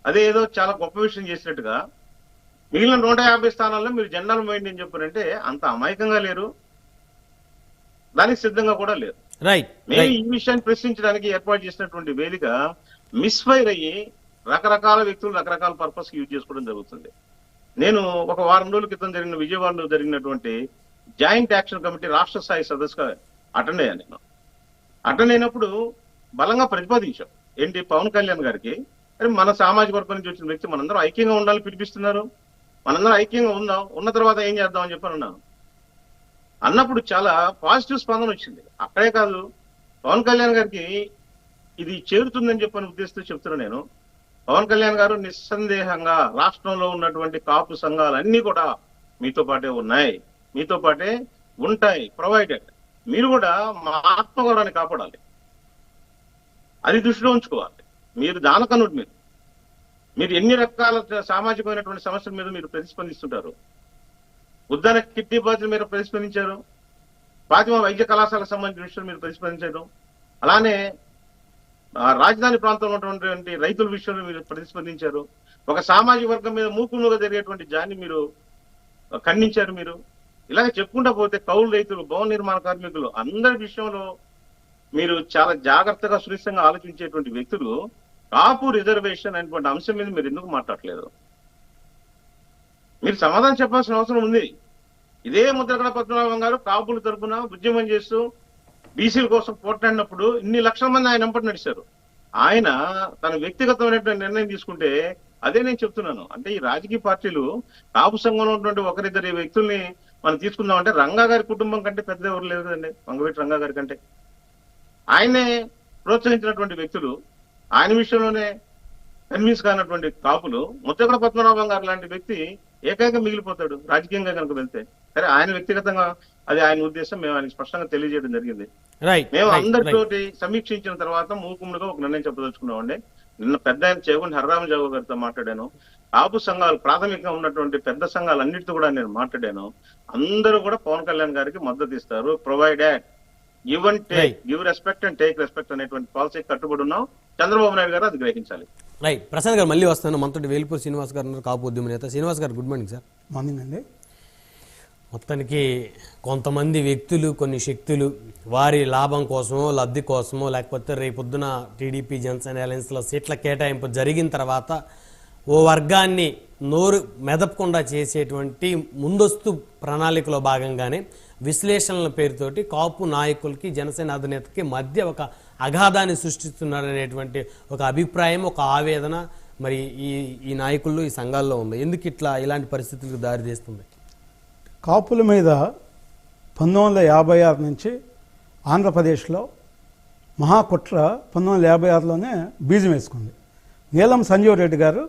అదే ఏదో చాలా గొప్ప విషయం చేసినట్టుగా మిగిలిన 150 స్థానాల్లో మీరు జెండాలు మోయండి అని చెప్పారంటే అంత అమాయకంగా లేరు, దానికి సిద్ధంగా కూడా లేరు. రైట్ మేము ఈ విషయాన్ని ప్రశ్నించడానికి ఏర్పాటు చేసినటువంటి వేదిక మిస్ఫైర్ అయ్యి రకరకాల వ్యక్తులు రకరకాల పర్పస్ యూజ్ చేసుకోవడం జరుగుతుంది. నేను ఒక వారం రోజుల క్రితం జరిగిన విజయవాడలో జరిగినటువంటి జాయింట్ యాక్షన్ కమిటీ రాష్ట్ర స్థాయి సదస్సుగా అటెండ్ అయ్యాను. నేను అటెండ్ అయినప్పుడు బలంగా ప్రతిపాదించాం ఏంటి, పవన్ కళ్యాణ్ గారికి అరే మన సామాజిక వర్గం నుంచి వచ్చిన వ్యక్తి మనందరం ఐక్యంగా ఉండాలని పిలిపిస్తున్నారు, మనందరం ఐక్యంగా ఉందాం, ఉన్న తర్వాత ఏం చేద్దాం అని చెప్పి అన్నాను. అన్నప్పుడు చాలా పాజిటివ్ స్పందన వచ్చింది. అక్కడే కాదు, పవన్ కళ్యాణ్ గారికి ఇది చేరుతుందని చెప్పని ఉద్దేశంతో చెప్తున్నాను నేను. పవన్ కళ్యాణ్ గారు నిస్సందేహంగా రాష్ట్రంలో ఉన్నటువంటి కాపు సంఘాలన్నీ కూడా మీతో పాటే ఉన్నాయి, మీతో పాటే ఉంటాయి, ప్రొవైడెడ్. మీరు కూడా మా ఆత్మగౌరవాన్ని కాపాడాలి, అది దృష్టిలో ఉంచుకోవాలి. మీరు దానకనుడు, మీరు ఎన్ని రకాల సామాజికమైనటువంటి సమస్యల మీద మీరు ప్రతిస్పందిస్తుంటారు. ఉద్దాన కిడ్నీ బాధ్యత మీరు ప్రతిస్పందించారు, ఫాతిమా వైద్య కళాశాలకు సంబంధించిన విషయం మీరు ప్రతిస్పందించారు, అలానే రాజధాని ప్రాంతంలో ఉన్నటువంటి రైతుల విషయంలో మీరు ప్రతిస్పందించారు, ఒక సామాజిక వర్గం మీద మూకుముగా జరిగేటువంటి జాన్ని మీరు ఖండించారు. మీరు ఇలాగ చెప్పుకుంటా పోతే కౌలు రైతులు, భవన నిర్మాణ కార్మికులు అందరి విషయంలో మీరు చాలా జాగ్రత్తగా సునిశ్చితంగా ఆలోచించేటువంటి వ్యక్తులు కాపు రిజర్వేషన్ అనేటువంటి అంశం మీద మీరు ఎందుకు మాట్లాడలేదు? మీరు సమాధానం చెప్పాల్సిన అవసరం ఉంది. ఇదే ముద్రగడ పద్మనాభం గారు కాపుల తరఫున ఉద్యమం చేస్తూ బీసీల కోసం పోట్లాడినప్పుడు ఇన్ని లక్షల మంది ఆయన వెంపటి నడిచారు. ఆయన తన వ్యక్తిగతమైనటువంటి నిర్ణయం తీసుకుంటే అదే నేను చెప్తున్నాను. అంటే ఈ రాజకీయ పార్టీలు కాపు సంఘంలో ఉన్నటువంటి ఒకరిద్దరి వ్యక్తుల్ని మనం తీసుకుందాం అంటే రంగా గారి కుటుంబం కంటే పెద్ద ఎవరు లేదు కదండి, వంగవీటి రంగా గారి కంటే. ఆయనే ప్రోత్సహించినటువంటి వ్యక్తులు, ఆయన విషయంలోనే కన్విన్స్ కానటువంటి కాపులు, ముద్రగడ పద్మనాభం గారు లాంటి వ్యక్తి ఏకైక మిగిలిపోతాడు రాజకీయంగా కనుక వెళ్తే. సరే, ఆయన వ్యక్తిగతంగా అది ఆయన ఉద్దేశం, మేము ఆయనకి స్పష్టంగా తెలియజేయడం జరిగింది. మేము అందరితోటి సమీక్షించిన తర్వాత మూకుముడుగా ఒక నిర్ణయం చెప్పదలుచుకున్నామండి. నిన్న పెద్ద ఆయన చేగుండి హర్రామజావు గారితో మాట్లాడాను. కాపు సంఘాలు ప్రాథమికంగా ఉన్నటువంటి పెద్ద సంఘాలు అన్నిటితో కూడా నేను మాట్లాడాను. అందరూ కూడా పవన్ కళ్యాణ్ గారికి మద్దతు ఇస్తారు. Provided give and take, give respect and take respect అనేటువంటి పాలసీ కట్టుబడి ఉన్నాం. చంద్రబాబు నాయుడు గారు అది గ్రహించాలి. రైట్. ప్రసాద్ గారు మళ్ళీ వస్తాను. మనతోటి వేల్పూర్ శ్రీనివాస్ గారు, కాపు ఉద్యమ నేత. శ్రీనివాస్ గారు, గుడ్ మార్నింగ్ సార్. మార్నింగ్ అండి. మొత్తానికి కొంతమంది వ్యక్తులు, కొన్ని శక్తులు వారి లాభం కోసమో, లబ్ధి కోసమో, లేకపోతే రేపొద్దున టీడీపీ జనసేన అలయన్స్లో సీట్ల కేటాయింపు జరిగిన తర్వాత ఓ వర్గాన్ని నోరు మెదపకుండా చేసేటువంటి ముందస్తు ప్రణాళికలో భాగంగానే విశ్లేషణల పేరుతోటి కాపు నాయకులకి, జనసేన అధినేతకి మధ్య ఒక అగాధాన్ని సృష్టిస్తున్నారనేటువంటి ఒక అభిప్రాయం, ఒక ఆవేదన మరి ఈ నాయకుల్లో, ఈ సంఘాల్లో ఉంది. ఎందుకు ఇలాంటి పరిస్థితులకు దారితీస్తుంది? కాపుల మీద 1956 నుంచి ఆంధ్రప్రదేశ్లో మహాకుట్ర 1956లోనే బీజం వేసుకుంది. నీలం సంజీవ్ రెడ్డి గారు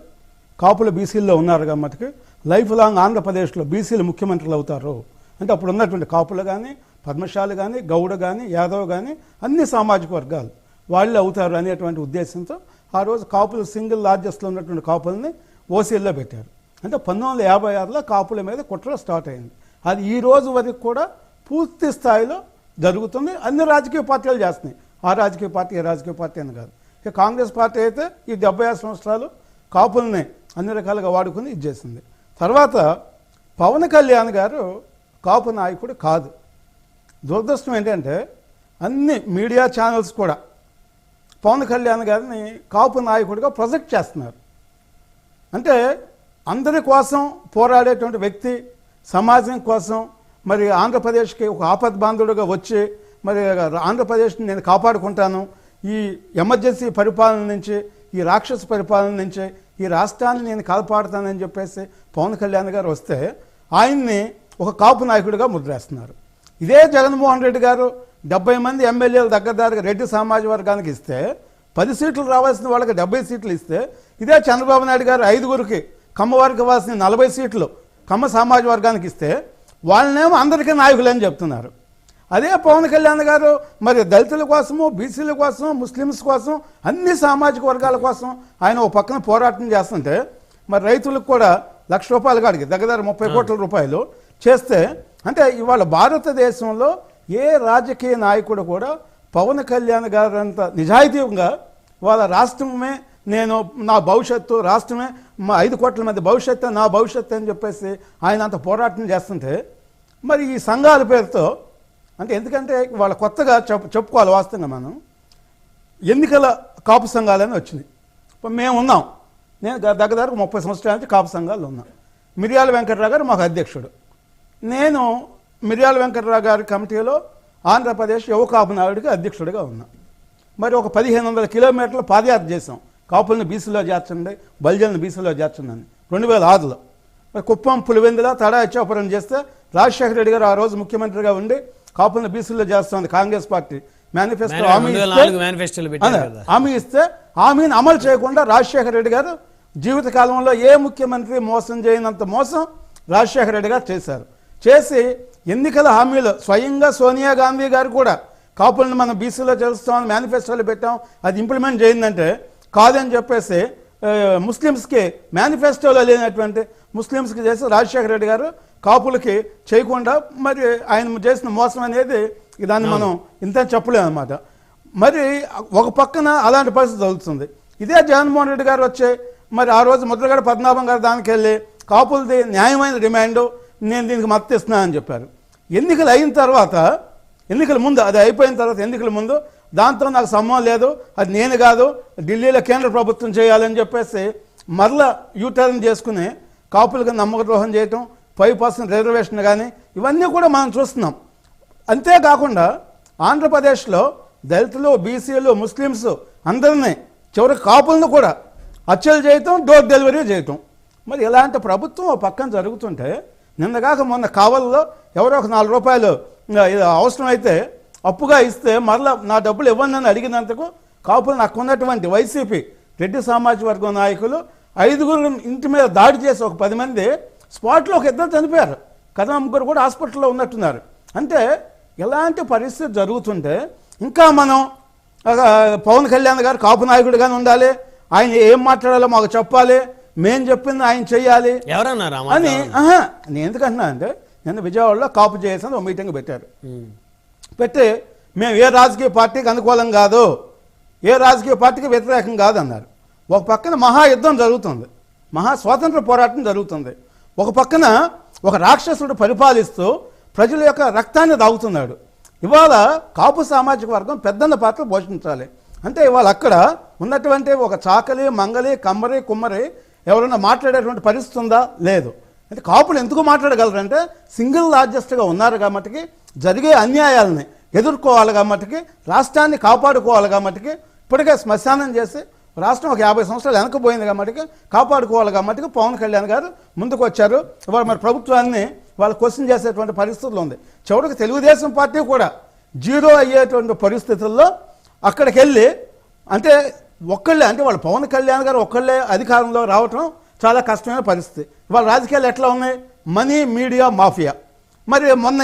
కాపుల బీసీల్లో ఉన్నారు కాబట్టి లైఫ్ లాంగ్ ఆంధ్రప్రదేశ్లో బీసీలు ముఖ్యమంత్రులు అవుతారు అంటే అప్పుడు ఉన్నటువంటి కాపులు కానీ, పద్మశాలు కానీ, గౌడ కానీ, యాదవ్ కానీ అన్ని సామాజిక వర్గాలు వాళ్ళు అవుతారు అనేటువంటి ఉద్దేశంతో ఆ రోజు కాపులు సింగిల్ లార్జెస్ట్లో ఉన్నటువంటి కాపుల్ని ఓసీల్లో పెట్టారు. అంటే 1956లో కాపుల మీద కుట్ర స్టార్ట్ అయింది. అది ఈ రోజు వరకు కూడా పూర్తి స్థాయిలో జరుగుతుంది. అన్ని రాజకీయ పార్టీలు చేస్తున్నాయి. ఆ రాజకీయ పార్టీ, ఏ రాజకీయ పార్టీ అని కాదు. ఇక కాంగ్రెస్ పార్టీ అయితే ఈ 75 సంవత్సరాలు కాపుల్ని అన్ని రకాలుగా వాడుకుని ఇది చేసింది. తర్వాత పవన్ కళ్యాణ్ గారు కాపు నాయకుడు కాదు. దురదృష్టం ఏంటంటే అన్ని మీడియా ఛానల్స్ కూడా పవన్ కళ్యాణ్ గారిని కాపు నాయకుడిగా ప్రొజెక్ట్ చేస్తున్నారు. అంటే అందరి కోసం పోరాడేటువంటి వ్యక్తి, సమాజం కోసం మరి ఆంధ్రప్రదేశ్కి ఒక ఆపద్బాంధుడుగా వచ్చి మరి ఆంధ్రప్రదేశ్ని నేను కాపాడుకుంటాను, ఈ ఎమర్జెన్సీ పరిపాలన నుంచి, ఈ రాక్షస పరిపాలన నుంచి ఈ రాష్ట్రాన్ని నేను కాపాడుతానని చెప్పేసి పవన్ కళ్యాణ్ గారు వస్తే ఆయన్ని ఒక కాపు నాయకుడిగా ముద్రేస్తున్నారు. ఇదే జగన్మోహన్ రెడ్డి గారు 70 మంది ఎమ్మెల్యేలు దగ్గరగా రెడ్డి సామాజిక వర్గానికి ఇస్తే 10 సీట్లు రావాల్సిన వాళ్ళకి 70 సీట్లు ఇస్తే, ఇదే చంద్రబాబు నాయుడు గారు 5గురికి కమ్మవారికి ఇవ్వాల్సిన 40 సీట్లు కమ్మ సామాజిక వర్గానికి ఇస్తే వాళ్ళనేమో అందరికీ నాయకులు అని చెప్తున్నారు. అదే పవన్ కళ్యాణ్ గారు మరి దళితుల కోసము, బీసీల కోసం, ముస్లిమ్స్ కోసం, అన్ని సామాజిక వర్గాల కోసం ఆయన ఒక పక్కన పోరాటం చేస్తుంటే మరి రైతులకు కూడా ₹1,00,000 కాడికి దగ్గర 30 కోట్ల రూపాయలు చేస్తే, అంటే ఇవాళ భారతదేశంలో ఏ రాజకీయ నాయకుడు కూడా పవన్ కళ్యాణ్ గారు అంత నిజాయితీగా వాళ్ళ రాష్ట్రమే నేను, నా భవిష్యత్తు రాష్ట్రమే, మా 5 కోట్ల మంది భవిష్యత్తు నా భవిష్యత్తు అని చెప్పేసి ఆయన అంత పోరాటం చేస్తుంటే మరి ఈ సంఘాల పేరుతో అంటే ఎందుకంటే వాళ్ళ కొత్తగా చెప్పుకోవాలి వాస్తవంగా మనం ఎన్నికల కాపు సంఘాలని వచ్చింది. ఇప్పుడు మేము ఉన్నాం, నేను దగ్గర 30 సంవత్సరాల నుంచి కాపు సంఘాలు ఉన్నా. మిర్యాల వెంకటరావు గారు మాకు అధ్యక్షుడు. నేను మిర్యాల వెంకటరావు గారి కమిటీలో ఆంధ్రప్రదేశ్ యువ కాపు నాయుడికి అధ్యక్షుడిగా ఉన్నా. మరి ఒక 1500 కిలోమీటర్లు పాదయాత్ర చేసాం, కాపులను బీసీలో చేర్చండి, బలిజలను బీసీలో చేర్చండి అని 2006లో. మరి కుప్పం, పులివెందుల, తడా ఇచ్చాపురం చేస్తే రాజశేఖర రెడ్డి గారు ఆ రోజు ముఖ్యమంత్రిగా ఉండి కాపులను బీసీలో చేస్తుంది కాంగ్రెస్ పార్టీ. మేనిఫెస్టో హామీ ఇస్తే హామీని అమలు చేయకుండా రాజశేఖర రెడ్డి గారు జీవితకాలంలో ఏ ముఖ్యమంత్రి మోసం చేయనంత మోసం రాజశేఖర రెడ్డి గారు చేశారు. చేసి ఎన్నికల హామీలు స్వయంగా సోనియా గాంధీ గారు కూడా కాపులను మనం బీసీలో చేస్తామని మేనిఫెస్టోలో పెట్టాం, అది ఇంప్లిమెంట్ చేయిందంటే కాదని చెప్పేసి ముస్లిమ్స్కి మేనిఫెస్టోలో లేనటువంటి ముస్లిమ్స్కి చేసి రాజశేఖర రెడ్డి గారు కాపులకి చేయకుండా మరి ఆయన చేసిన మోసం అనేది దాన్ని మనం ఇంత చెప్పలేము అన్నమాట. మరి ఒక పక్కన అలాంటి పరిస్థితి జరుగుతుంది. ఇదే జగన్మోహన్ రెడ్డి గారు వచ్చే మరి ఆ రోజు ముద్రగడ పద్మనాభం గారు దానికి వెళ్ళి కాపులది న్యాయమైన డిమాండు, నేను దీనికి మద్దతు ఇస్తున్నా అని చెప్పారు. ఎన్నికలు అయిన తర్వాత, ఎన్నికల ముందు, అది అయిపోయిన తర్వాత ఎన్నికల ముందు దాంతో నాకు సంబంధం లేదు, అది నేను కాదు, ఢిల్లీలో కేంద్ర ప్రభుత్వం చేయాలని చెప్పేసి మరలా యూటర్న్ చేసుకుని కాపులకు నమ్మక ద్రోహం చేయటం, 5% రిజర్వేషన్ కానీ ఇవన్నీ కూడా మనం చూస్తున్నాం. అంతేకాకుండా ఆంధ్రప్రదేశ్లో దళితులు, బీసీలు, ముస్లిమ్స్ అందరినీ చివరికి కాపులను కూడా హత్యలు చేయటం, డోర్ డెలివరీ చేయటం. మరి ఇలాంటి ప్రభుత్వం పక్కన జరుగుతుంటే నిన్నగాక మొన్న కావల్లో ఎవరో ఒక 4 రూపాయలు అవసరమైతే అప్పుగా ఇస్తే మరలా నా డబ్బులు ఇవ్వండి అని అడిగినందుకు కాపులు నాకు ఉన్నటువంటి వైసీపీ రెడ్డి సామాజిక వర్గం నాయకులు 5గురు ఇంటి మీద దాడి చేసి ఒక 10 మంది స్పాట్లో ఒక 2 చనిపోయారు కదా, 3 కూడా హాస్పిటల్లో ఉన్నట్టున్నారు. అంటే ఇలాంటి పరిస్థితి జరుగుతుంటే ఇంకా మనం పవన్ కళ్యాణ్ గారు కాపు నాయకుడిగానే ఉండాలి, ఆయన ఏం మాట్లాడాలో మాకు చెప్పాలి, మేం చెప్పింది ఆయన చెయ్యాలి అని. నేను ఎందుకంటున్నా అంటే నిన్న విజయవాడలో కాపు చేయాల్సిన ఒక మీటింగ్ పెట్టారు. పెట్టి మేము ఏ రాజకీయ పార్టీకి అనుకూలం కాదు, ఏ రాజకీయ పార్టీకి వ్యతిరేకం కాదు అన్నారు. ఒక పక్కన మహాయుద్ధం జరుగుతుంది, మహా స్వాతంత్ర పోరాటం జరుగుతుంది. ఒక పక్కన ఒక రాక్షసుడు పరిపాలిస్తూ ప్రజల యొక్క రక్తాన్ని తాగుతున్నాడు. ఇవాళ కాపు సామాజిక వర్గం పెద్దన్న పాత్ర పోషించాలి. అంటే ఇవాళ అక్కడ ఉన్నటువంటి ఒక చాకలి, మంగలి, కమ్మరి, కుమ్మరి ఎవరైనా మాట్లాడేటువంటి పరిస్థితి ఉందా? లేదు. అంటే కాపులు ఎందుకు మాట్లాడగలరంటే సింగిల్ లార్జెస్ట్గా ఉన్నారు కాబట్టి, జరిగే అన్యాయాలని ఎదుర్కోవాలి కాబట్టి, రాష్ట్రాన్ని కాపాడుకోవాలి కాబట్టి, ఇప్పటికే శ్మశానం చేసి రాష్ట్రం ఒక 50 సంవత్సరాలు వెనకపోయింది కాబట్టి కాపాడుకోవాలి కాబట్టి పవన్ కళ్యాణ్ గారు ముందుకు వచ్చారు. ఇవాళ మరి ప్రభుత్వాన్ని వాళ్ళు క్వశ్చన్ చేసేటువంటి పరిస్థితులు ఉంది. చివరికి తెలుగుదేశం పార్టీ కూడా జీరో అయ్యేటువంటి పరిస్థితుల్లో అక్కడికి వెళ్ళి అంటే ఒక్కళ్ళే, అంటే వాళ్ళు పవన్ కళ్యాణ్ గారు ఒక్కళ్ళే అధికారంలో రావటం చాలా కష్టమైన పరిస్థితి. ఇవాళ రాజకీయాలు ఎట్లా ఉన్నాయి? Money, media, mafia. మరి మొన్న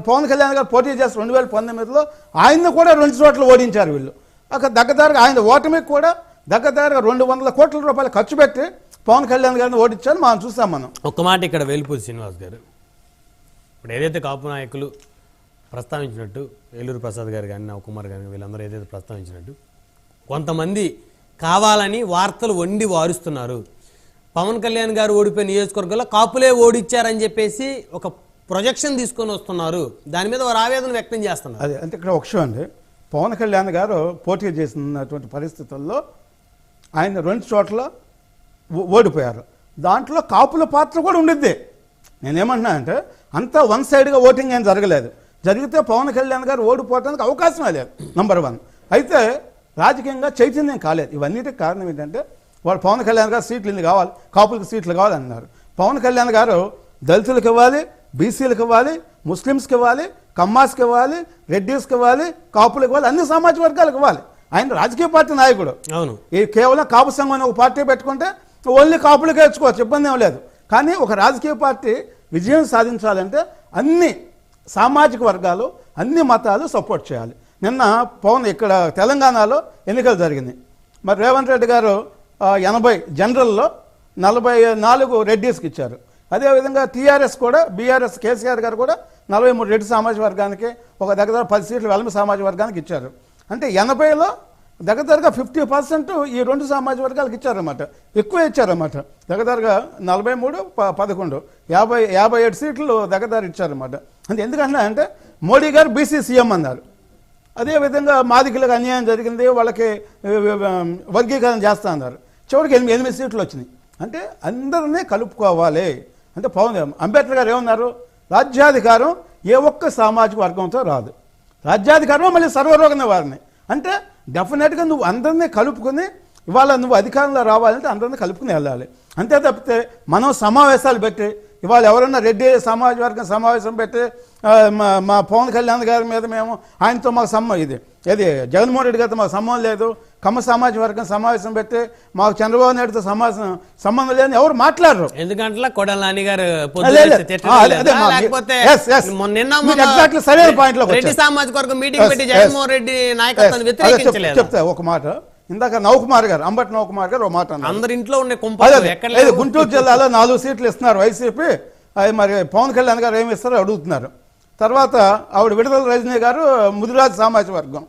పవన్ కళ్యాణ్ గారు పోటీ చేసి 2019లో ఆయన్ని కూడా 2 చోట్ల ఓడించారు వీళ్ళు. అక్కడ దగ్గరగా ఆయన ఓటమికి కూడా దగ్గరగా 200 కోట్ల రూపాయలు ఖర్చు పెట్టి పవన్ కళ్యాణ్ గారిని ఓడించారు మనం చూసాం. మనం ఒక్క మాట ఇక్కడ వేల్పూరి శ్రీనివాస్ గారు, ఇప్పుడు ఏదైతే కాపు నాయకులు ప్రస్తావించినట్టు ఏలూరు ప్రసాద్ గారు కానీ, నవకుమార్ గారు, వీళ్ళందరూ ఏదైతే ప్రస్తావించినట్టు కొంతమంది కావాలని వార్తలు వండి వారుస్తున్నారు. పవన్ కళ్యాణ్ గారు ఓడిపోయిన నియోజకవర్గంలో కాపులే ఓడిచ్చారని చెప్పేసి ఒక ప్రొజెక్షన్ తీసుకొని వస్తున్నారు. దాని మీద వారు ఆవేదన వ్యక్తం చేస్తున్నారు. అదే అంటే ఇక్కడ ఒక విషయం అండి, పవన్ కళ్యాణ్ గారు పోటీ చేసినటువంటి పరిస్థితుల్లో ఆయన 2 చోట్ల ఓడిపోయారు. దాంట్లో కాపుల పాత్ర కూడా ఉండిద్ది. నేనేమంటున్నా అంటే అంతా వన్ సైడ్గా ఓటింగ్ ఏం జరగలేదు. జరిగితే పవన్ కళ్యాణ్ గారు ఓడిపోవడానికి అవకాశమే లేదు, నంబర్ 1. అయితే రాజకీయంగా చైతన్యం కాలేదు. ఇవన్నిటికి కారణం ఏంటంటే వాళ్ళు పవన్ కళ్యాణ్ గారు సీట్లు ఇన్ని కావాలి, కాపులకు సీట్లు కావాలి అన్నారు. పవన్ కళ్యాణ్ గారు దళితులకు ఇవ్వాలి, బీసీలకు ఇవ్వాలి, ముస్లిమ్స్కి ఇవ్వాలి, కమ్మాస్కి ఇవ్వాలి, రెడ్డీస్కి ఇవ్వాలి, కాపులకు ఇవ్వాలి, అన్ని సామాజిక వర్గాలకు ఇవ్వాలి. ఆయన రాజకీయ పార్టీ నాయకుడు. అవును, ఈ కేవలం కాపు సంఘం ఒక పార్టీ పెట్టుకుంటే ఓన్లీ కాపులకే ఇచ్చుకోవచ్చు, ఇబ్బంది ఏం లేదు. కానీ ఒక రాజకీయ పార్టీ విజయం సాధించాలంటే అన్ని సామాజిక వర్గాలు, అన్ని మతాలు సపోర్ట్ చేయాలి. నిన్న పవన్ ఇక్కడ తెలంగాణలో ఎన్నికలు జరిగినాయి. మరి రేవంత్ రెడ్డి గారు 80 జనరల్లో 44 రెడ్డీస్కి ఇచ్చారు. అదేవిధంగా టీఆర్ఎస్ కూడా, బీఆర్ఎస్ కేసీఆర్ గారు కూడా 43 రెడ్డి సామాజిక వర్గానికి, ఒక దగ్గర 10 సీట్లు వెలమ సామాజిక వర్గానికి ఇచ్చారు. అంటే 80లో దగ్గరగా 50% ఈ 2 సామాజిక వర్గాలకు ఇచ్చారన్నమాట, ఎక్కువ ఇచ్చారన్నమాట. దగ్గరగా 43, 11, 57 సీట్లు దగ్గర ఇచ్చారన్నమాట. అంటే ఎందుకంటే మోడీ గారు బీసీ సీఎం అన్నారు. అదేవిధంగా మాదికలకు అన్యాయం జరిగింది, వాళ్ళకి వర్గీకరణ చేస్తా అన్నారు. చివరికి 8 సీట్లు వచ్చినాయి. అంటే అందరినీ కలుపుకోవాలి అంటే అంబేద్కర్ గారు ఏమన్నారు, రాజ్యాధికారం ఏ ఒక్క సామాజిక వర్గంతో రాదు, రాజ్యాధికారం మళ్ళీ సర్వరోగ వారిని. అంటే డెఫినెట్గా నువ్వు అందరినీ కలుపుకొని ఇవాళ నువ్వు అధికారంలో రావాలంటే అందరినీ కలుపుకుని వెళ్ళాలి. అంతే తప్పితే మనం సమావేశాలు పెట్టి ఇవాళ ఎవరన్నా రెడ్డి సమాజ వర్గం సమావేశం పెట్టి మా పవన్ కళ్యాణ్ గారి మీద మేము ఆయనతో మాకు ఇది జగన్మోహన్ రెడ్డి గారితో మాకు సంబంధం లేదు, కమ్మ సమాజ వర్గం సమావేశం పెట్టి మాకు చంద్రబాబు నాయుడుతో సంబంధం లేదని ఎవరు మాట్లాడరు. ఎందుకంటే కొడాలి నాని గారు సరైన పాయింట్ లో సామాజిక వర్గం మీటింగ్ పెట్టి జగన్మోహన్ రెడ్డి నాయకత్వాన్ని వ్యతిరేకించలేదు. చెప్తా ఒక మాట, ఇందాక నవకుమార్ గారు అంబటి నవకుమార్ గారు ఒక మాట అన్నారు, అందరి ఇంట్లో ఉండే గుంటూరు జిల్లాలో 4 సీట్లు ఇస్తున్నారు వైసీపీ, అది మరి పవన్ కళ్యాణ్ గారు ఏమి ఇస్తారో అడుగుతున్నారు. తర్వాత ఆవిడ విడుదల రజనీ గారు ముదిరాజు సామాజిక వర్గం,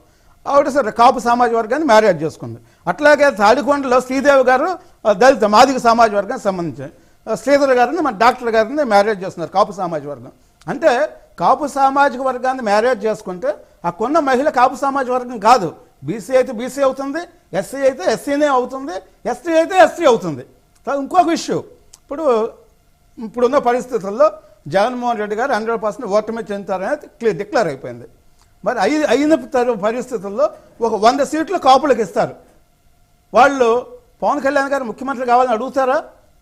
ఆవిడ సరే కాపు సామాజిక వర్గాన్ని మ్యారేజ్ చేసుకుంది. అట్లాగే తాడికొండలో శ్రీదేవి గారు దళిత మాదిక సామాజిక వర్గానికి సంబంధించి శ్రీధర్ గారిని మన డాక్టర్ గారిని మ్యారేజ్ చేస్తున్నారు కాపు సామాజిక వర్గం. అంటే కాపు సామాజిక వర్గాన్ని మ్యారేజ్ చేసుకుంటే ఆ కొన్న మహిళ కాపు సామాజిక వర్గం కాదు, బీసీ అయితే బీసీ అవుతుంది, ఎస్సీ అయితే ఎస్సీనే అవుతుంది, ఎస్టీ అయితే ఎస్టీ అవుతుంది. ఇంకొక ఇష్యూ, ఇప్పుడున్న పరిస్థితుల్లో జగన్మోహన్ రెడ్డి గారు 100% ఓటమి చెందుతారనేది డిక్లేర్ అయిపోయింది. మరి అయిన పరిస్థితుల్లో ఒక 100 సీట్లు కాపులకు ఇస్తారు. వాళ్ళు పవన్ కళ్యాణ్ గారు ముఖ్యమంత్రి కావాలని అడుగుతారా?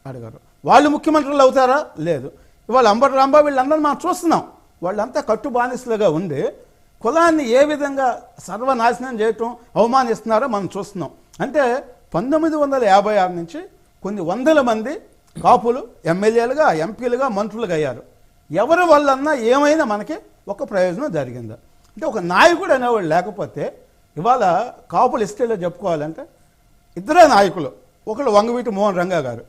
అడగారు. వాళ్ళు ముఖ్యమంత్రులు అవుతారా? లేదు. ఇవాళ అంబటి రాంబాబు వీళ్ళందరూ మనం చూస్తున్నాం, వాళ్ళంతా కట్టు బానిసలుగా ఉండి కులాన్ని ఏ విధంగా సర్వనాశనం చేయటం అవమానిస్తున్నారో మనం చూస్తున్నాం. అంటే 1956 నుంచి కొన్ని వందల మంది కాపులు ఎమ్మెల్యేలుగా ఎంపీలుగా మంత్రులుగా అయ్యారు. ఎవరి వల్లన్నా ఏమైనా మనకి ఒక ప్రయోజనం జరిగిందా? అంటే ఒక నాయకుడు అనేవాడు లేకపోతే ఇవాళ కాపుల హిస్టరీలో చెప్పుకోవాలంటే ఇద్దరే నాయకులు, ఒకళ్ళు వంగవీటి మోహన్ రంగా గారు,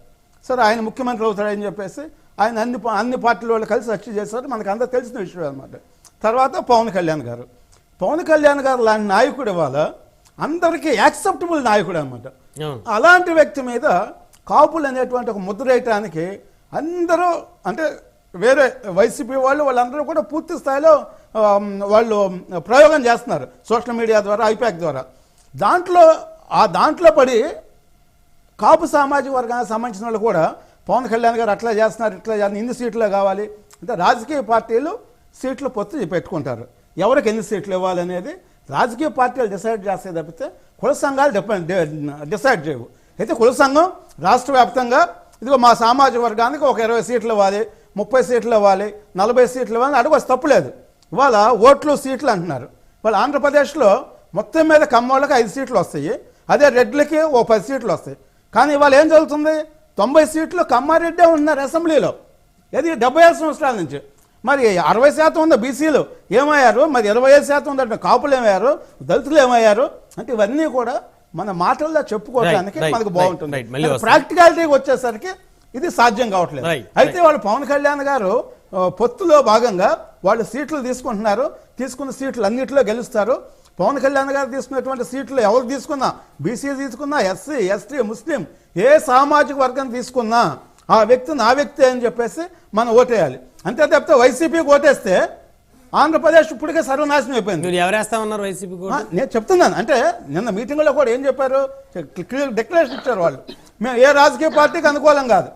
సరే ఆయన ముఖ్యమంత్రి అవుతాడని చెప్పేసి ఆయన అన్ని పార్టీల వాళ్ళు కలిసి రక్ష చేశారు, మనకు అంతా తెలిసిన విషయం అనమాట. తర్వాత పవన్ కళ్యాణ్ గారు లాంటి నాయకుడు ఇవాళ అందరికీ యాక్సెప్టబుల్ నాయకుడు అనమాట. అలాంటి వ్యక్తి మీద కాపులు అనేటువంటి ఒక ముద్ర వేయటానికి అందరూ అంటే వేరే వైసీపీ వాళ్ళందరూ కూడా పూర్తి స్థాయిలో వాళ్ళు ప్రయోగం చేస్తున్నారు సోషల్ మీడియా ద్వారా, ఐపాక్ ద్వారా. దాంట్లో పడి కాపు సామాజిక వర్గానికి సంబంధించిన వాళ్ళు కూడా పవన్ కళ్యాణ్ గారు అట్లా చేస్తున్నారు, ఇట్లా చేస్తున్నారు, ఇన్ని సీట్లు కావాలి అంటే రాజకీయ పార్టీలు సీట్లు పొత్తు పెట్టుకుంటారు. ఎవరికి ఎన్ని సీట్లు ఇవ్వాలనేది రాజకీయ పార్టీలు డిసైడ్ చేస్తే తప్పితే కుల సంఘాలు డిసైడ్ చేయవు. అయితే కుల సంఘం రాష్ట్ర వ్యాప్తంగా ఇదిగో మా సామాజిక వర్గానికి ఒక 20 సీట్లు ఇవ్వాలి, 30 సీట్లు ఇవ్వాలి, 40 సీట్లు ఇవ్వాలని అడగొచ్చు, తప్పులేదు. ఇవాళ ఓట్లు సీట్లు అంటున్నారు. ఇవాళ ఆంధ్రప్రదేశ్లో మొత్తం మీద కమ్మోళ్ళకి 5 సీట్లు వస్తాయి, అదే రెడ్లకి ఓ 10 సీట్లు వస్తాయి. కానీ ఇవాళ ఏం జరుగుతుంది, 90 సీట్లు కమ్మారెడ్డే ఉన్నారు అసెంబ్లీలో, అది 75 సంవత్సరాల నుంచి. మరి 60% ఉన్న బీసీలు ఏమయ్యారు, మరి 25% ఉందంటే కాపులు ఏమయ్యారు, దళితులు ఏమయ్యారు అంటే ఇవన్నీ కూడా మన మాటల్లో చెప్పుకోవడానికి మనకు బాగుంటుంది. ప్రాక్టికాలిటీకి వచ్చేసరికి ఇది సాధ్యం కావట్లేదు. అయితే వాళ్ళు పవన్ కళ్యాణ్ గారు పొత్తులో భాగంగా వాళ్ళు సీట్లు తీసుకున్న సీట్లు అన్నింటిలో గెలుస్తారు. పవన్ కళ్యాణ్ గారు తీసుకున్నటువంటి సీట్లు ఎవరు తీసుకున్నా, బీసీ తీసుకున్నా, ఎస్సీ ఎస్టీ ముస్లిం ఏ సామాజిక వర్గం తీసుకున్నా ఆ వ్యక్తి నా వ్యక్తి అని చెప్పేసి మనం ఓటేయాలి. అంతే తప్పితే వైసీపీకి ఓటేస్తే ఆంధ్రప్రదేశ్ ఇప్పటికే సర్వనాశనం అయిపోయింది. నేను చెప్తున్నాను, అంటే నిన్న మీటింగ్లో కూడా ఏం చెప్పారు, డిక్లరేషన్ ఇచ్చారు వాళ్ళు, మేము ఏ రాజకీయ పార్టీకి అనుకూలం కాదు,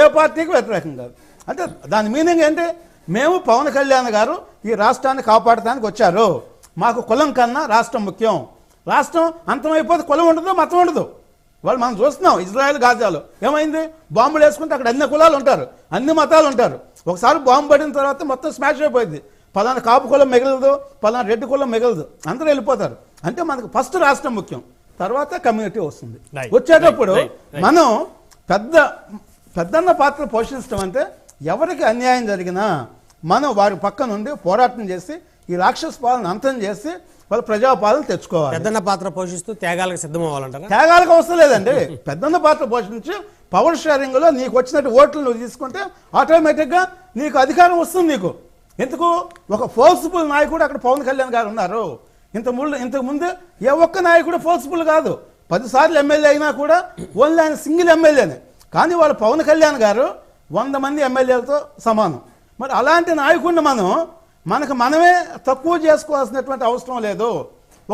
ఏ పార్టీకి వ్యతిరేకం కాదు. అంటే దాని మీనింగ్ ఏంటి, మేము పవన్ కళ్యాణ్ గారు ఈ రాష్ట్రాన్ని కాపాడటానికి వచ్చారు, మాకు కులం కన్నా రాష్ట్రం ముఖ్యం, రాష్ట్రం అంతమైపోతే కులం ఉండదు మతం ఉండదు. వాళ్ళు మనం చూస్తున్నాం ఇజ్రాయెల్ గాజాలో ఏమైంది, బాంబులు వేసుకుంటే అక్కడ అన్ని కులాలు ఉంటారు, అన్ని మతాలు ఉంటారు. ఒకసారి బాంబు పడిన తర్వాత మొత్తం స్మాష్ అయిపోయింది, పలానా కాపు కులం మిగలదు, పలానా రెడ్డి కులం మిగలదు, అందరూ వెళ్ళిపోతారు. అంటే మనకు ఫస్ట్ రాష్ట్రం ముఖ్యం, తర్వాత కమ్యూనిటీ వస్తుంది. వచ్చేటప్పుడు మనం పెద్దన్న పాత్ర పోషించడం అంటే ఎవరికి అన్యాయం జరిగినా మనం వారి పక్క నుండి పోరాటం చేసి ఈ రాక్షస పాలన అంతం చేసి వాళ్ళు ప్రజాపాలన తెచ్చుకోవాలి. పెద్దన్న పాత్ర పోషిస్తూ త్యాగాలకు సిద్ధం అవ్వాలంటారా? త్యాగాలకు అవసరం లేదండి. పెద్దన్న పాత్ర పోషించి పవర్ షేరింగ్ లో నీకు వచ్చినట్టు ఓట్లు నువ్వు తీసుకుంటే ఆటోమేటిక్గా నీకు అధికారం వస్తుంది. నీకు ఎందుకు ఒక ఫోర్స్ఫుల్ నాయకుడు అక్కడ పవన్ కళ్యాణ్ గారు ఉన్నారు. ఇంతకుముందు ఏ ఒక్క నాయకుడు ఫోర్స్ఫుల్ కాదు, 10 సార్లు ఎమ్మెల్యే అయినా కూడా ఓన్లీ ఆయన సింగిల్ ఎమ్మెల్యేనే. కానీ వాళ్ళు పవన్ కళ్యాణ్ గారు 100 మంది ఎమ్మెల్యేలతో సమానం. మరి అలాంటి నాయకుడిని మనం మనమే తక్కువ చేసుకోవాల్సినటువంటి అవసరం లేదు.